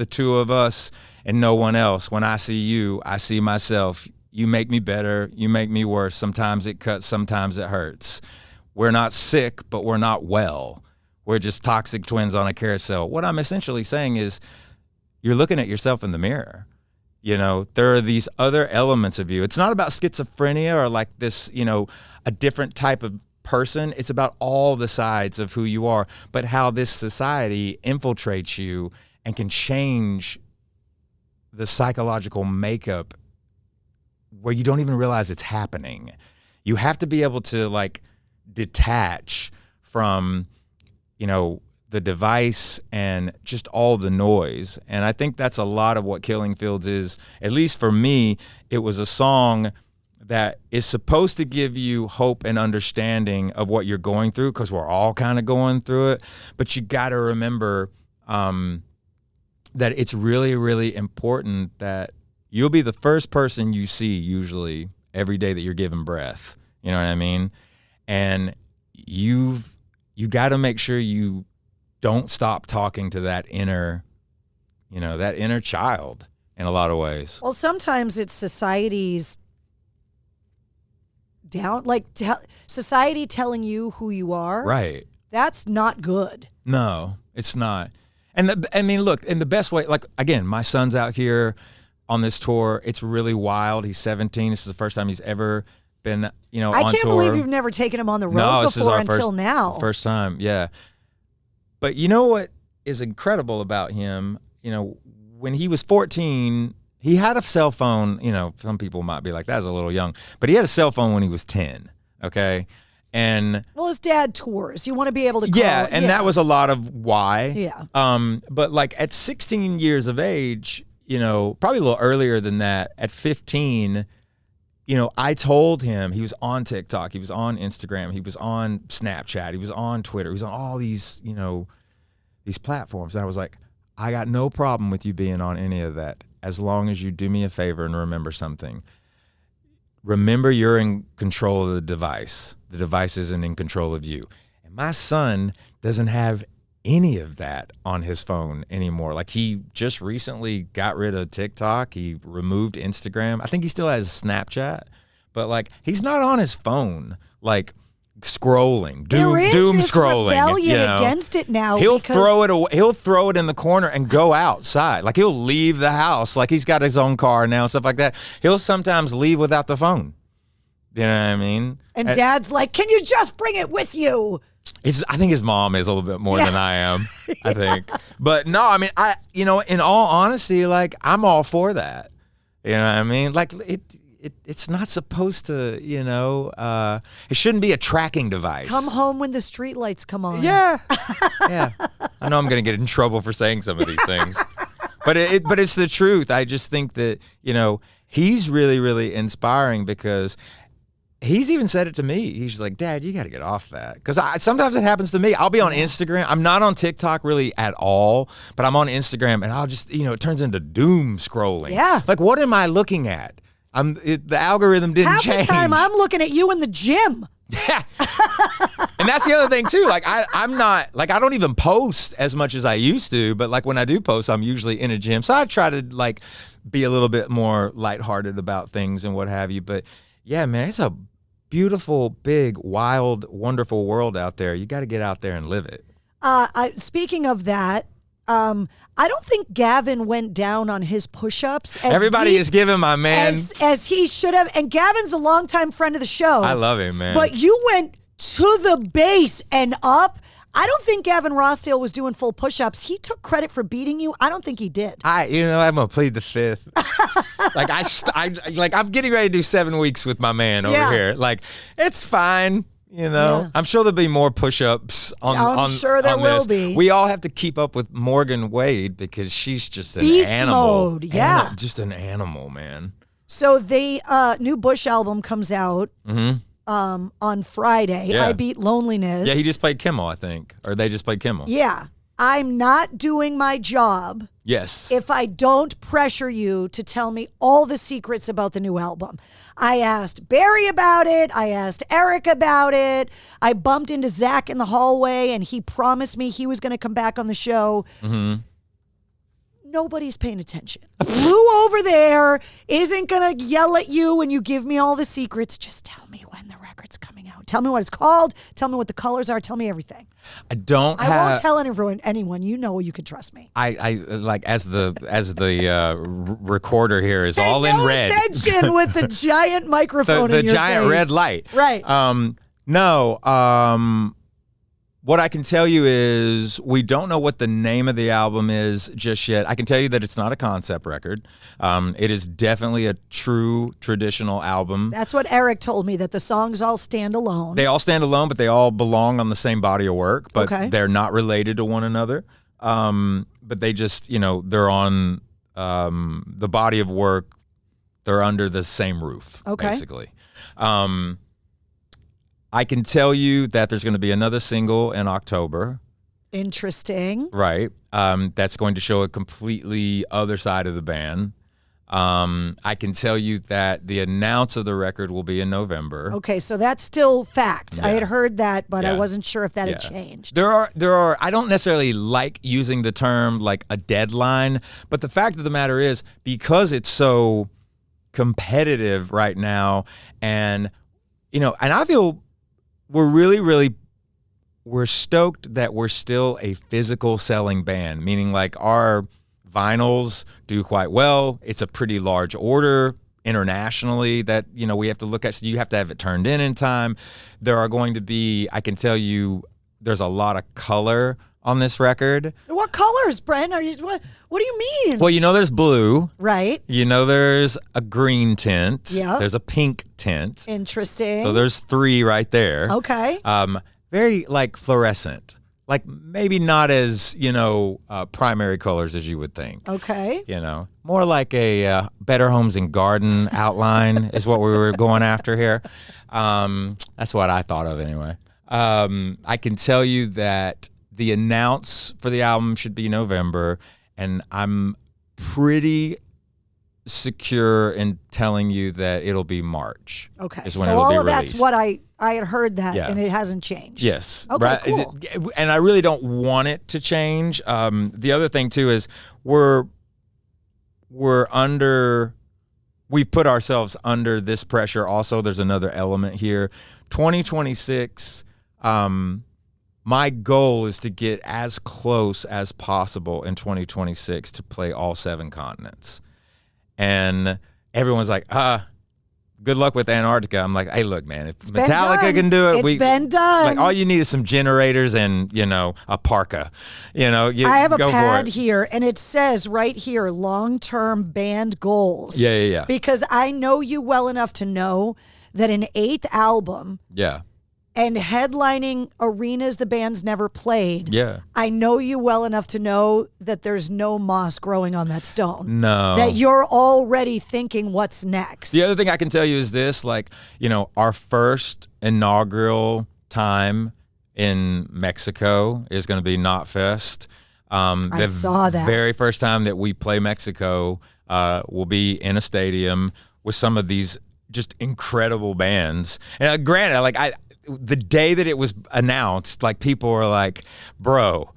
Speaker 2: two of us and no one else. When I see you, I see myself. You make me better. You make me worse. Sometimes it cuts. Sometimes it hurts. We're not sick, but we're not well. We're just toxic twins on a carousel. What I'm essentially saying is you're looking at yourself in the mirror. There are these other elements of you. It's not about schizophrenia or like this, a different type of person. It's about all the sides of who you are, but how this society infiltrates you and can change the psychological makeup where you don't even realize it's happening. You have to be able to like detach from, the device and just all the noise. And I think that's a lot of what Killing Fields is. At least for me, it was a song that is supposed to give you hope and understanding of what you're going through because we're all kind of going through it. But you got to remember that it's really, really important that you'll be the first person you see usually every day that you're giving breath. You know what I mean? And you got to make sure you don't stop talking to that inner child in a lot of ways.
Speaker 12: Well, sometimes it's society's society telling you who you are.
Speaker 2: Right.
Speaker 12: That's not good.
Speaker 2: No, it's not. And look, in the best way, like, again, my son's out here on this tour. It's really wild. He's 17. This is the first time he's ever been, on tour.
Speaker 12: I can't believe you've never taken him on the road before until now.
Speaker 2: First time, yeah. But you know what is incredible about him? When he was 14, he had a cell phone. Some people might be like, that's a little young. But he had a cell phone when he was 10, okay? And
Speaker 12: well, his dad tours. You want to be able to call.
Speaker 2: Yeah, and that was a lot of why.
Speaker 12: Yeah.
Speaker 2: But like at 16 years of age, probably a little earlier than that, at 15, I told him he was on TikTok, he was on Instagram, he was on Snapchat, he was on Twitter, he was on all these, these platforms. And I was like, I got no problem with you being on any of that as long as you do me a favor and remember something. Remember, you're in control of the device. The device isn't in control of you. And my son doesn't have any of that on his phone anymore. Like, he just recently got rid of TikTok. He removed Instagram. I think he still has Snapchat, but like, he's not on his phone, like scrolling, doom scrolling.
Speaker 12: Rebellion against it now.
Speaker 2: He'll throw it away. He'll throw it in the corner and go outside. Like, he'll leave the house. Like, he's got his own car now and stuff like that. He'll sometimes leave without the phone. You know what I mean?
Speaker 12: And Dad's like, can you just bring it with you?
Speaker 2: I think his mom is a little bit more than I am, I think. But no, I mean, in all honesty, like, I'm all for that. You know what I mean? Like, it's not supposed to, it shouldn't be a tracking device.
Speaker 12: Come home when the street lights come on.
Speaker 2: Yeah. Yeah. I know I'm going to get in trouble for saying some of these things. But it's the truth. I just think that, he's really, really inspiring because he's even said it to me. He's like, Dad, you got to get off that. Because sometimes it happens to me. I'll be on Instagram. I'm not on TikTok really at all, but I'm on Instagram and I'll just, it turns into doom scrolling.
Speaker 12: Yeah.
Speaker 2: Like, what am I looking at? The algorithm didn't change.
Speaker 12: Half the time I'm looking at you in the gym.
Speaker 2: Yeah. And that's the other thing too. Like, I'm not, like, I don't even post as much as I used to, but like when I do post, I'm usually in a gym. So I try to like be a little bit more lighthearted about things and what have you. But yeah, man, it's a beautiful, big, wild, wonderful world out there. You got to get out there and live it.
Speaker 12: Speaking of that, I don't think Gavin went down on his push-ups.
Speaker 2: Everybody is giving my man
Speaker 12: as he should have. And Gavin's a longtime friend of the show.
Speaker 2: I love him, man.
Speaker 12: But you went to the base and up. I don't think Gavin Rossdale was doing full push-ups. He took credit for beating you. I don't think he did.
Speaker 2: I'm gonna plead the fifth. I'm getting ready to do 7 weeks with my man over here. Like, it's fine.
Speaker 12: Yeah.
Speaker 2: I'm sure there'll be more push-ups on
Speaker 12: I'm sure there will be.
Speaker 2: We all have to keep up with Morgan Wade because she's just an
Speaker 12: Beast
Speaker 2: animal.
Speaker 12: Mode, yeah.
Speaker 2: Just an animal, man.
Speaker 12: So the new Bush album comes out on Friday.
Speaker 2: Yeah.
Speaker 12: I Beat Loneliness.
Speaker 2: Yeah, he just played Kimmel, I think. Or they just played Kimmel.
Speaker 12: Yeah. I'm not doing my job
Speaker 2: Yes.
Speaker 12: if I don't pressure you to tell me all the secrets about the new album. I asked Barry about it. I asked Eric about it. I bumped into Zach in the hallway, and he promised me he was going to come back on the show.
Speaker 2: Mm-hmm.
Speaker 12: Nobody's paying attention. Lou over there isn't going to yell at you when you give me all the secrets. Just tell me when the record's coming out. Tell me what it's called. Tell me what the colors are. Tell me everything.
Speaker 2: I won't
Speaker 12: tell anyone. You know you can trust me.
Speaker 2: I like as the recorder here is all in red.
Speaker 12: Attention with the giant microphone
Speaker 2: the
Speaker 12: in your
Speaker 2: giant
Speaker 12: face.
Speaker 2: red light.
Speaker 12: Right.
Speaker 2: What I can tell you is we don't know what the name of the album is just yet. I can tell you that it's not a concept record. It is definitely a true traditional album.
Speaker 12: That's what Eric told me, that the songs all stand alone.
Speaker 2: They all stand alone, but they all belong on the same body of work, but they're not related to one another. But they just, they're on the body of work. They're under the same roof, basically. I can tell you that there's going to be another single in October.
Speaker 12: Interesting.
Speaker 2: Right. That's going to show a completely other side of the band. I can tell you that the announce of the record will be in November.
Speaker 12: Okay, so that's still fact. I had heard that, but I wasn't sure if that had changed.
Speaker 2: There are. I don't necessarily like using the term like a deadline, but the fact of the matter is, because it's so competitive right now, and I feel we're stoked that we're still a physical selling band, meaning like our vinyls do quite well. It's a pretty large order internationally that, we have to look at. So you have to have it turned in time. There are going to be, I can tell you, there's a lot of color on this record.
Speaker 12: What colors, Brent? What do you mean?
Speaker 2: Well, there's blue.
Speaker 12: Right.
Speaker 2: There's a green tint.
Speaker 12: Yeah.
Speaker 2: There's a pink tint.
Speaker 12: Interesting.
Speaker 2: So there's 3 right there.
Speaker 12: Okay.
Speaker 2: Very like fluorescent. Like maybe not as, primary colors as you would think.
Speaker 12: Okay.
Speaker 2: More like a Better Homes and Garden outline is what we were going after here. That's what I thought of anyway. I can tell you that the announce for the album should be November, and I'm pretty secure in telling you that it'll be March.
Speaker 12: Okay.
Speaker 2: Is when
Speaker 12: So
Speaker 2: it'll
Speaker 12: all
Speaker 2: be
Speaker 12: of
Speaker 2: released.
Speaker 12: that's what I had heard that, and it hasn't changed.
Speaker 2: Yes.
Speaker 12: Okay,
Speaker 2: right.
Speaker 12: cool.
Speaker 2: And I really don't want it to change. The other thing too is we've put ourselves under this pressure. Also, there's another element here. 2026. My goal is to get as close as possible in 2026 to play all 7 continents. And everyone's like, good luck with Antarctica. I'm like, hey, look, man, if Metallica can do it,
Speaker 12: it's been done.
Speaker 2: Like, all you need is some generators and, a parka.
Speaker 12: I have a
Speaker 2: go
Speaker 12: pad
Speaker 2: for it.
Speaker 12: here, and it says right here, long-term band goals.
Speaker 2: Yeah.
Speaker 12: Because I know you well enough to know that an 8th album and headlining arenas the band's never played.
Speaker 2: Yeah.
Speaker 12: I know you well enough to know that there's no moss growing on that stone.
Speaker 2: No.
Speaker 12: That you're already thinking what's next.
Speaker 2: The other thing I can tell you is this, our first inaugural time in Mexico is going to be Knotfest.
Speaker 12: I saw that.
Speaker 2: Very first time that we play Mexico will be in a stadium with some of these just incredible bands. And granted, the day that it was announced, people were like, bro,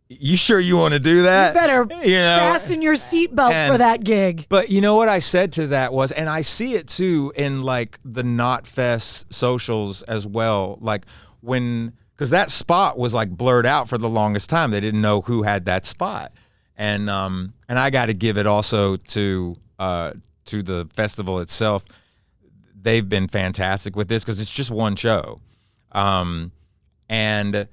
Speaker 2: you sure you want to do that?
Speaker 12: You better fasten your seatbelt for that gig.
Speaker 2: But you know what I said to that was, and I see it too in the Knotfest socials as well, because that spot was blurred out for the longest time. They didn't know who had that spot. And I got to give it also to the festival itself. They've been fantastic with this because it's just one show. And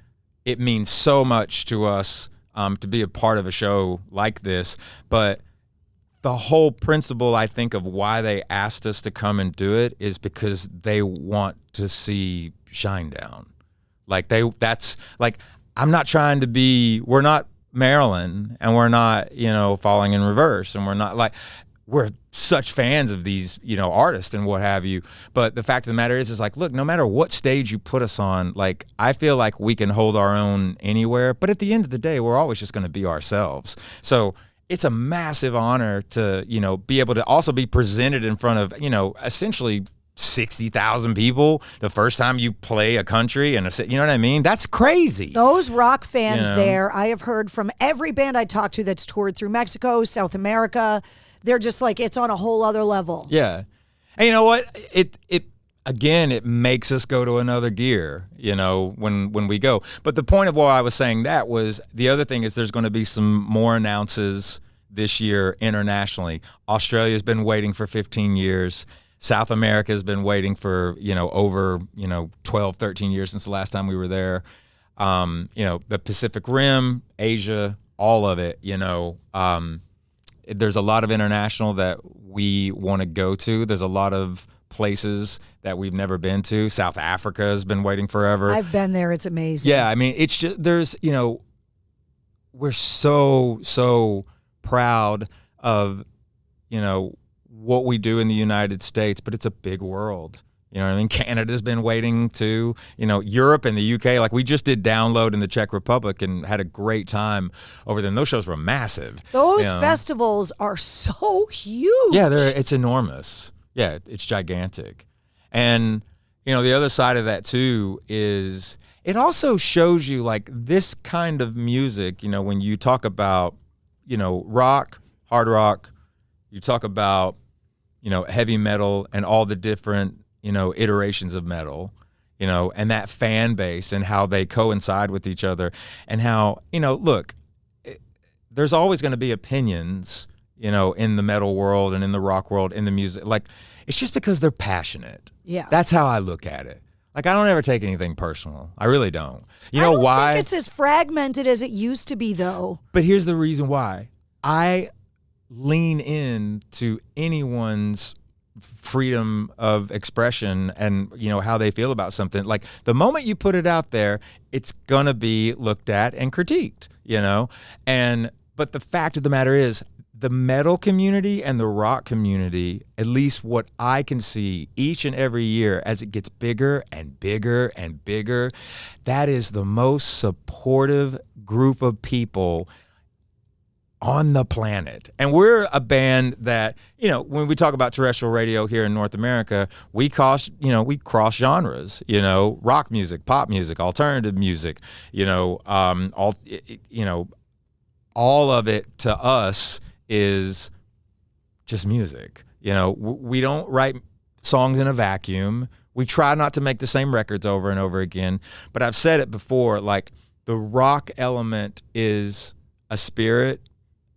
Speaker 2: it means so much to us to be a part of a show like this. But the whole principle, I think, of why they asked us to come and do it is because they want to see Shinedown. I'm not trying to be, we're not Marilyn, and we're not, Falling in Reverse, and we're not we're such fans of these, artists and what have you. But the fact of the matter is look, no matter what stage you put us on, I feel like we can hold our own anywhere. But at the end of the day, we're always just going to be ourselves. So it's a massive honor to, be able to also be presented in front of, essentially 60,000 people the first time you play a country and you know what I mean? That's crazy.
Speaker 12: Those rock fans there, I have heard from every band I talked to that's toured through Mexico, South America. They're just it's on a whole other level.
Speaker 2: Yeah. And you know what? It makes us go to another gear, when we go. But the point of why I was saying that was the other thing is there's going to be some more announces this year internationally. Australia's been waiting for 15 years. South America has been waiting for, over, 12, 13 years since the last time we were there. The Pacific Rim, Asia, all of it, there's a lot of international that we want to go to. There's a lot of places that we've never been to. South Africa has been waiting forever.
Speaker 12: I've been there. It's amazing.
Speaker 2: Yeah, I mean, it's just, there's, we're so proud of, what we do in the United States, but it's a big world. You know what I mean? Canada's been waiting too. You know, Europe and the UK, like we just did Download in the Czech Republic and had a great time over there. And those shows were massive.
Speaker 12: Those festivals are so huge.
Speaker 2: Yeah, it's enormous. Yeah, it's gigantic. And, you know, the other side of that too is it also shows you like this kind of music, you know, when you talk about, you know, rock, hard rock, you talk about, you know, heavy metal and all the different, you know, iterations of metal, you know, and that fan base and how they coincide with each other and how, you know, look, there's always going to be opinions, you know, in the metal world and in the rock world, in the music. Like, it's just because they're passionate.
Speaker 12: Yeah.
Speaker 2: That's how I look at it. Like, I don't ever take anything personal. I really don't. You
Speaker 12: I
Speaker 2: know
Speaker 12: don't
Speaker 2: why?
Speaker 12: think it's as fragmented as it used to be, though.
Speaker 2: But here's the reason why. I lean in to anyone's freedom of expression and, you know, how they feel about something. Like the moment you put it out there, it's gonna be looked at and critiqued, you know? But the fact of the matter is the metal community and the rock community, at least what I can see each and every year as it gets bigger and bigger and bigger, that is the most supportive group of people on the planet. And we're a band that, you know, when we talk about terrestrial radio here in North America, we cross genres, you know, rock music, pop music, alternative music, you know, all of it to us is just music. You know, we don't write songs in a vacuum. We try not to make the same records over and over again, but I've said it before, like the rock element is a spirit.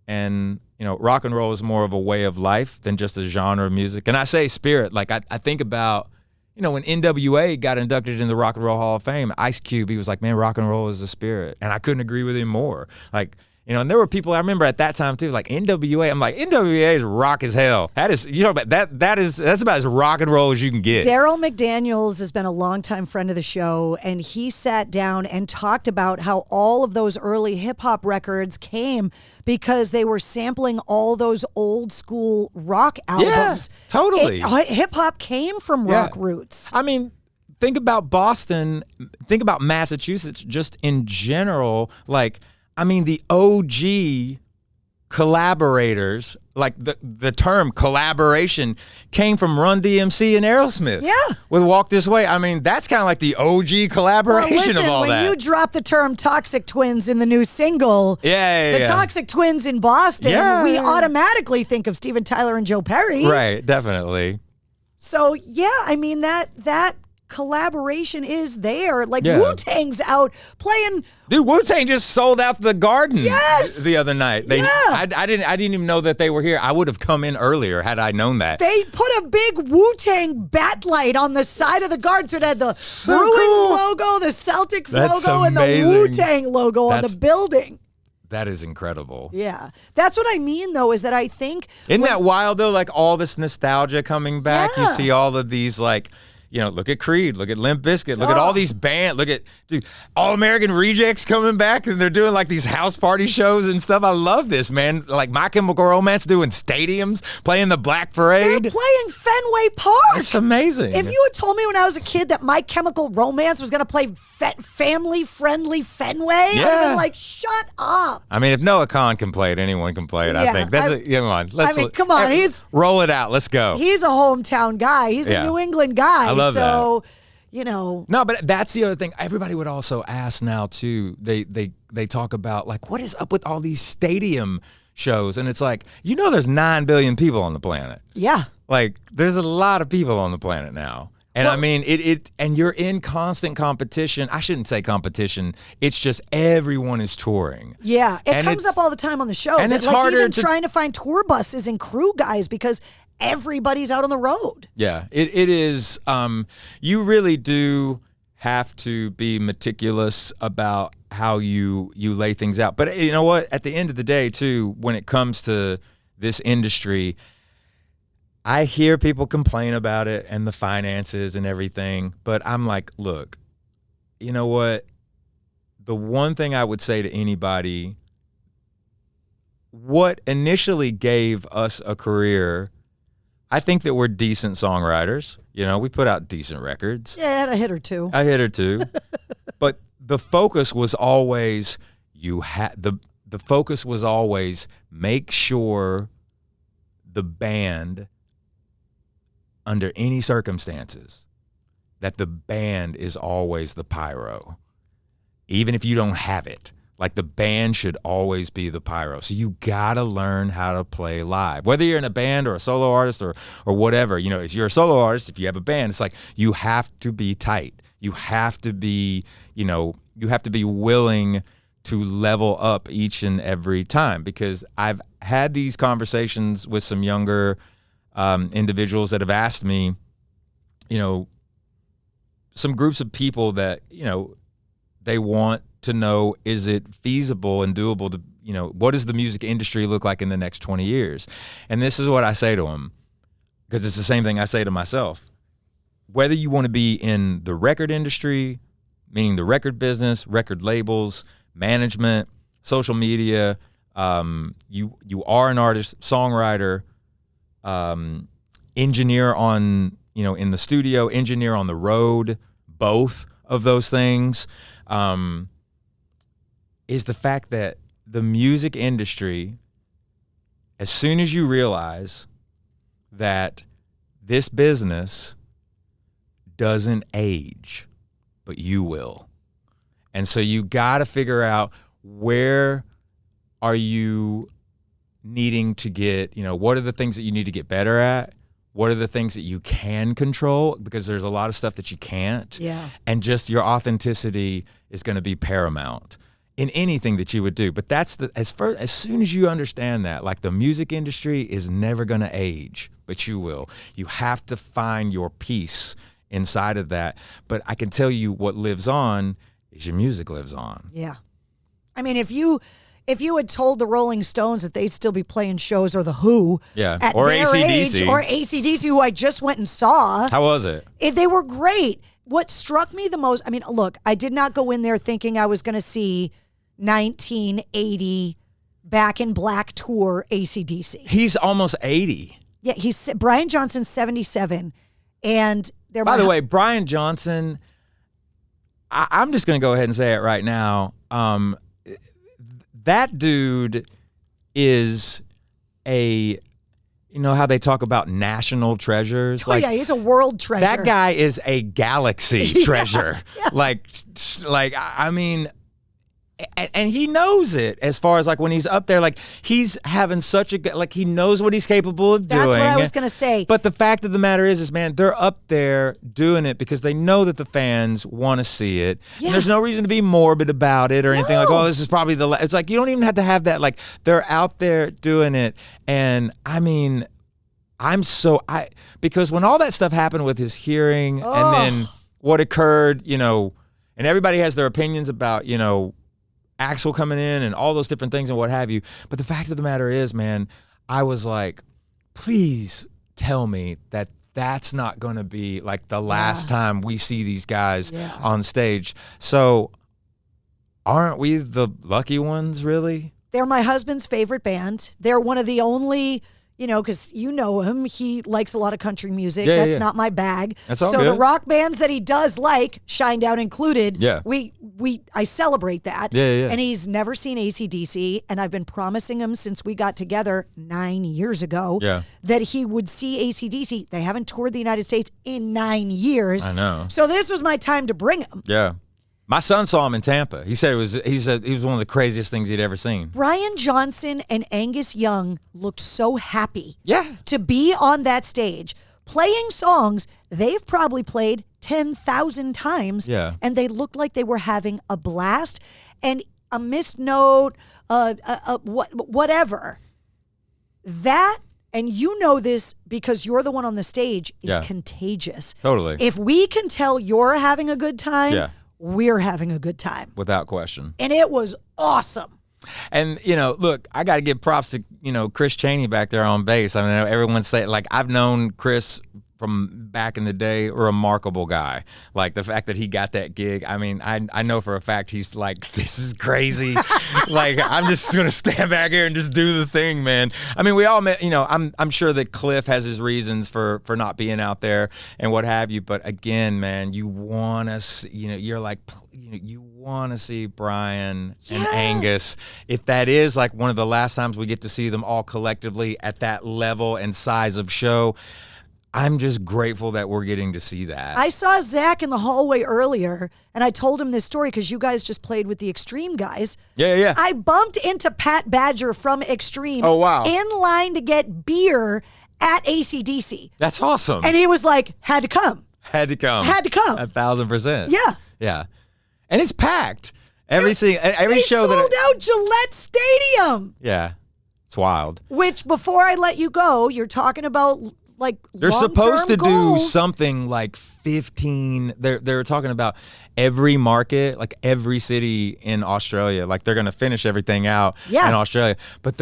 Speaker 2: And, you know, rock and roll is more of a way of life than just a genre of music. And I say spirit, like I think about, you know, when NWA got inducted in the Rock and Roll Hall of Fame, Ice Cube, he was like, man, rock and roll is a spirit. And I couldn't agree with him more. Like, you know, and there were people I remember at that time too, like NWA. I'm like, NWA is rock as hell. That is, you know, that's about as rock and roll as you can get.
Speaker 12: Daryl McDaniels has been a longtime friend of the show, and he sat down and talked about how all of those early hip hop records came because they were sampling all those old school rock albums.
Speaker 2: Yeah, totally.
Speaker 12: Hip hop came from rock roots.
Speaker 2: I mean, think about Boston, think about Massachusetts just in general, like, I mean, the OG collaborators, like the term collaboration came from Run DMC and Aerosmith.
Speaker 12: Yeah.
Speaker 2: With Walk This Way. I mean, that's kind of like the OG collaboration of all that.
Speaker 12: When you drop the term Toxic Twins in the new single,
Speaker 2: the
Speaker 12: Toxic Twins in Boston, we automatically think of Steven Tyler and Joe Perry.
Speaker 2: Right, definitely.
Speaker 12: So, yeah, I mean, that collaboration is there. Like Wu-Tang's out playing.
Speaker 2: Dude, Wu-Tang just sold out the Garden the other night. I didn't even know that they were here. I would have come in earlier had I known that.
Speaker 12: They put a big Wu-Tang bat light on the side of the Garden, so it had the Bruins logo, the Celtics logo, and the Wu-Tang logo on the building.
Speaker 2: That is incredible.
Speaker 12: Yeah. That's what I mean, though, is that I think...
Speaker 2: Isn't that wild, though? Like, all this nostalgia coming back. You see all of these, like... You know, look at Creed, look at Limp Bizkit, look at all these bands, look at, dude, All American Rejects coming back, and they're doing like these house party shows and stuff. I love this, man. Like My Chemical Romance doing stadiums, playing the Black Parade.
Speaker 12: They're playing Fenway Park.
Speaker 2: It's amazing.
Speaker 12: If you had told me when I was a kid that My Chemical Romance was going to play family-friendly Fenway, I'd have been like, shut up.
Speaker 2: I mean, if Noah Khan can play it, anyone can play it, I think. Come on. Roll it out. Let's go.
Speaker 12: He's a hometown guy. He's a New England guy.
Speaker 2: I love that.
Speaker 12: You know.
Speaker 2: No, but that's the other thing. Everybody would also ask now too. They talk about like, what is up with all these stadium shows? And it's like, you know, there's 9 billion people on the planet.
Speaker 12: Yeah.
Speaker 2: Like, there's a lot of people on the planet now. And I mean, and you're in constant competition. I shouldn't say competition. It's just everyone is touring.
Speaker 12: Yeah. It comes up all the time on the show.
Speaker 2: And it's
Speaker 12: like
Speaker 2: harder
Speaker 12: even trying to find tour buses and crew guys because everybody's out on the road.
Speaker 2: Yeah, it is. You really do have to be meticulous about how you lay things out. But you know what? At the end of the day, too, when it comes to this industry, I hear people complain about it and the finances and everything. But I'm like, look, you know what? The one thing I would say to anybody, what initially gave us a career, I think that we're decent songwriters. You know, we put out decent records.
Speaker 12: Yeah, I had a hit or two.
Speaker 2: But the focus was always the focus was always make sure the band, under any circumstances, that the band is always the pyro. Even if you don't have it. Like, the band should always be the pyro. So you got to learn how to play live. Whether you're in a band or a solo artist or whatever, you know, if you're a solo artist, if you have a band, it's like you have to be tight. You have to be, you know, you have to be willing to level up each and every time, because I've had these conversations with some younger individuals that have asked me, you know, some groups of people that, you know, they want to know, is it feasible and doable to, you know, what does the music industry look like in the next 20 years? And this is what I say to them, because it's the same thing I say to myself. Whether you want to be in the record industry, meaning the record business, record labels, management, social media, you are an artist, songwriter, engineer on, you know, in the studio, engineer on the road, both of those things, is the fact that the music industry, as soon as you realize that this business doesn't age, but you will. And so you got to figure out, where are you needing to get, you know, what are the things that you need to get better at? What are the things that you can control? Because there's a lot of stuff that you can't.
Speaker 12: Yeah.
Speaker 2: And just your authenticity is going to be paramount in anything that you would do. But that's as soon as you understand that, like, the music industry is never going to age, but you will. You have to find your peace inside of that. But I can tell you, what lives on is your music lives on.
Speaker 12: Yeah. I mean, if you had told the Rolling Stones that they'd still be playing shows, or the Who, at
Speaker 2: or
Speaker 12: their
Speaker 2: AC/DC,
Speaker 12: age, or AC/DC, who I just went and saw.
Speaker 2: How was it?
Speaker 12: They were great. What struck me the most, I mean, look, I did not go in there thinking I was going to see 1980 Back in Black tour AC/DC.
Speaker 2: He's almost 80.
Speaker 12: Yeah, Brian Johnson's 77, and they're.
Speaker 2: By the way, Brian Johnson, I'm just going to go ahead and say it right now. That dude is you know how they talk about national treasures?
Speaker 12: Oh, yeah, he's a world treasure.
Speaker 2: That guy is a galaxy treasure. Yeah. Like, I mean, and he knows it, as far as, like, when he's up there, like, he's having such like, he knows what he's capable of doing.
Speaker 12: That's what I was going to say.
Speaker 2: But the fact of the matter is, man, they're up there doing it because they know that the fans want to see it. Yeah. And there's no reason to be morbid about it or anything like, oh, this is probably it's like, you don't even have to have that. Like, they're out there doing it. And I mean, because when all that stuff happened with his hearing and then what occurred, you know, and everybody has their opinions about, you know, Axl coming in and all those different things and what have you. But the fact of the matter is, man, I was like, please tell me that that's not going to be, like, the last time we see these guys on stage. So aren't we the lucky ones, really?
Speaker 12: They're my husband's favorite band. They're one of the only, you know, because you know him. He likes a lot of country music. That's not my bag.
Speaker 2: That's all
Speaker 12: so
Speaker 2: good.
Speaker 12: The rock bands that he does like, Shinedown included, I celebrate that.
Speaker 2: Yeah.
Speaker 12: And he's never seen AC/DC, and I've been promising him since we got together 9 years ago that he would see AC/DC. They haven't toured the United States in 9 years.
Speaker 2: I know.
Speaker 12: So this was my time to bring him.
Speaker 2: Yeah. My son saw him in Tampa. He said he was one of the craziest things he'd ever seen.
Speaker 12: Brian Johnson and Angus Young looked so happy
Speaker 2: Yeah.
Speaker 12: to be on that stage playing songs they've probably played 10,000 times.
Speaker 2: Yeah.
Speaker 12: And they looked like they were having a blast. And a missed note, whatever. That, and you know this because you're the one on the stage, is contagious.
Speaker 2: Totally.
Speaker 12: If we can tell you're having a good time, we're having a good time.
Speaker 2: Without question.
Speaker 12: And it was awesome.
Speaker 2: And, you know, look, I got to give props to, you know, Chris Chaney back there on bass. I mean, everyone's saying, like, I've known Chris from back in the day, a remarkable guy. Like the fact that he got that gig. I mean, I know for a fact he's like, this is crazy. Like, I'm just gonna stand back here and just do the thing, man. I mean, we all met, I'm sure that Cliff has his reasons for not being out there and what have you. But again, man, you want to see, you're like, you want to see Brian and Angus. If that is like one of the last times we get to see them all collectively at that level and size of show, I'm just grateful that we're getting to see that.
Speaker 12: I saw Zach in the hallway earlier, and I told him this story because you guys just played with the Extreme guys.
Speaker 2: Yeah.
Speaker 12: I bumped into Pat Badger from Extreme
Speaker 2: Oh, wow.
Speaker 12: in line to get beer at AC/DC.
Speaker 2: That's awesome.
Speaker 12: And he was like, had to come.
Speaker 2: Had to come. 1,000%.
Speaker 12: Yeah.
Speaker 2: And it's packed. Every show
Speaker 12: sold out Gillette Stadium.
Speaker 2: Yeah. It's wild.
Speaker 12: Which, before I let you go, you're talking about like
Speaker 2: they're supposed to
Speaker 12: goals.
Speaker 2: do something like 15. They're talking about every market, like every city in Australia. Like they're going to finish everything out in Australia. But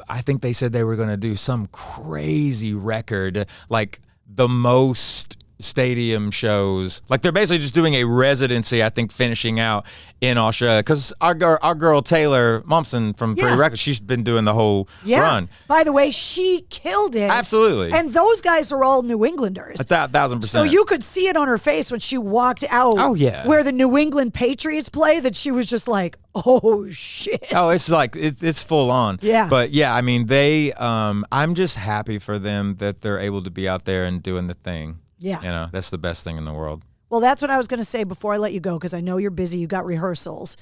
Speaker 2: I think they said they were going to do some crazy record, like the most stadium shows. Like they're basically just doing a residency, I think, finishing out in Australia. Because our girl Taylor Momsen from Pretty Records, she's been doing the whole run.
Speaker 12: By the way, she killed it.
Speaker 2: Absolutely.
Speaker 12: And those guys are all New Englanders.
Speaker 2: 1,000%.
Speaker 12: So you could see it on her face when she walked out.
Speaker 2: Oh, yeah.
Speaker 12: Where the New England Patriots play, that she was just like, oh shit.
Speaker 2: Oh, it's like it's full on.
Speaker 12: Yeah.
Speaker 2: But yeah, I mean, they I'm just happy for them that they're able to be out there and doing the thing.
Speaker 12: Yeah.
Speaker 2: That's the best thing in the world.
Speaker 12: Well, that's what I was going to say before I let you go, because I know you're busy. You got rehearsals.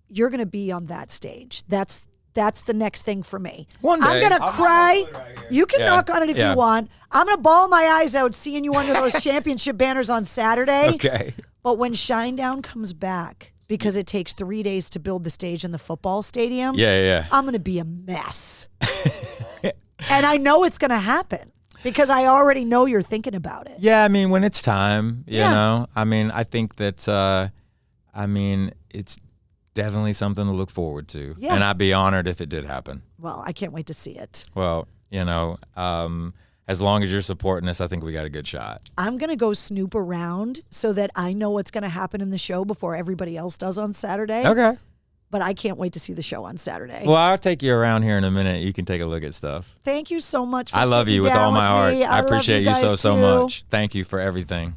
Speaker 12: You're going to be on that stage. That's the next thing for me.
Speaker 2: One day.
Speaker 12: I'm going to cry. You can knock on it if you want. I'm going to bawl my eyes out seeing you under those championship banners on Saturday.
Speaker 2: Okay.
Speaker 12: But when Shinedown comes back, because it takes 3 days to build the stage in the football stadium, I'm going to be a mess. And I know it's going to happen. Because I already know you're thinking about it.
Speaker 2: Yeah, I mean, when it's time, you know. I mean, I think that, it's definitely something to look forward to.
Speaker 12: Yeah.
Speaker 2: And I'd be honored if it did happen.
Speaker 12: Well, I can't wait to see it.
Speaker 2: Well, as long as you're supporting us, I think we got a good shot.
Speaker 12: I'm going to go snoop around so that I know what's going to happen in the show before everybody else does on Saturday.
Speaker 2: Okay.
Speaker 12: But I can't wait to see the show on Saturday.
Speaker 2: Well, I'll take you around here in a minute. You can take a look at stuff.
Speaker 12: Thank you so much for
Speaker 2: I love you with all my heart. I appreciate you so much. Thank you for everything.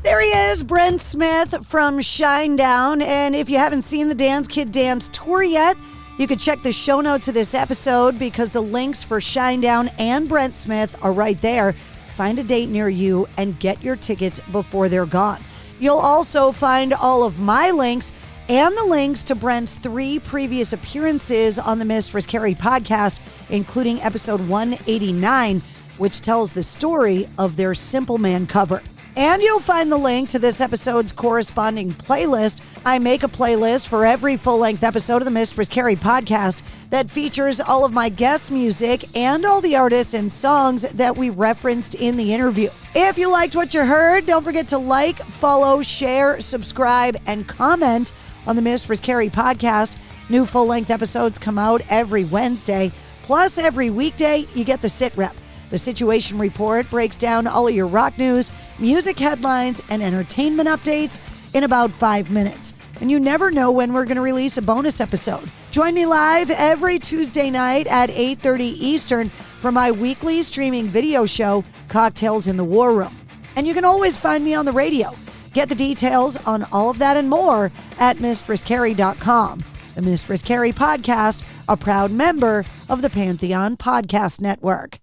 Speaker 12: There he is, Brent Smith from Shinedown. And if you haven't seen the Dance Kid Dance tour yet, you can check the show notes of this episode because the links for Shinedown and Brent Smith are right there. Find a date near you and get your tickets before they're gone. You'll also find all of my links and the links to Brent's 3 previous appearances on the Mistress Carrie podcast, including episode 189, which tells the story of their Simple Man cover. And you'll find the link to this episode's corresponding playlist. I make a playlist for every full-length episode of the Mistress Carrie podcast that features all of my guest music and all the artists and songs that we referenced in the interview. If you liked what you heard, don't forget to like, follow, share, subscribe, and comment on the Mistress Carrie podcast. New full-length episodes come out every Wednesday. Plus, every weekday, you get the Sit Rep. The Situation Report breaks down all of your rock news, music headlines, and entertainment updates in about 5 minutes. And you never know when we're going to release a bonus episode. Join me live every Tuesday night at 8:30 Eastern for my weekly streaming video show, Cocktails in the War Room. And you can always find me on the radio. Get the details on all of that and more at MistressCarrie.com. The Mistress Carrie podcast, a proud member of the Pantheon Podcast Network.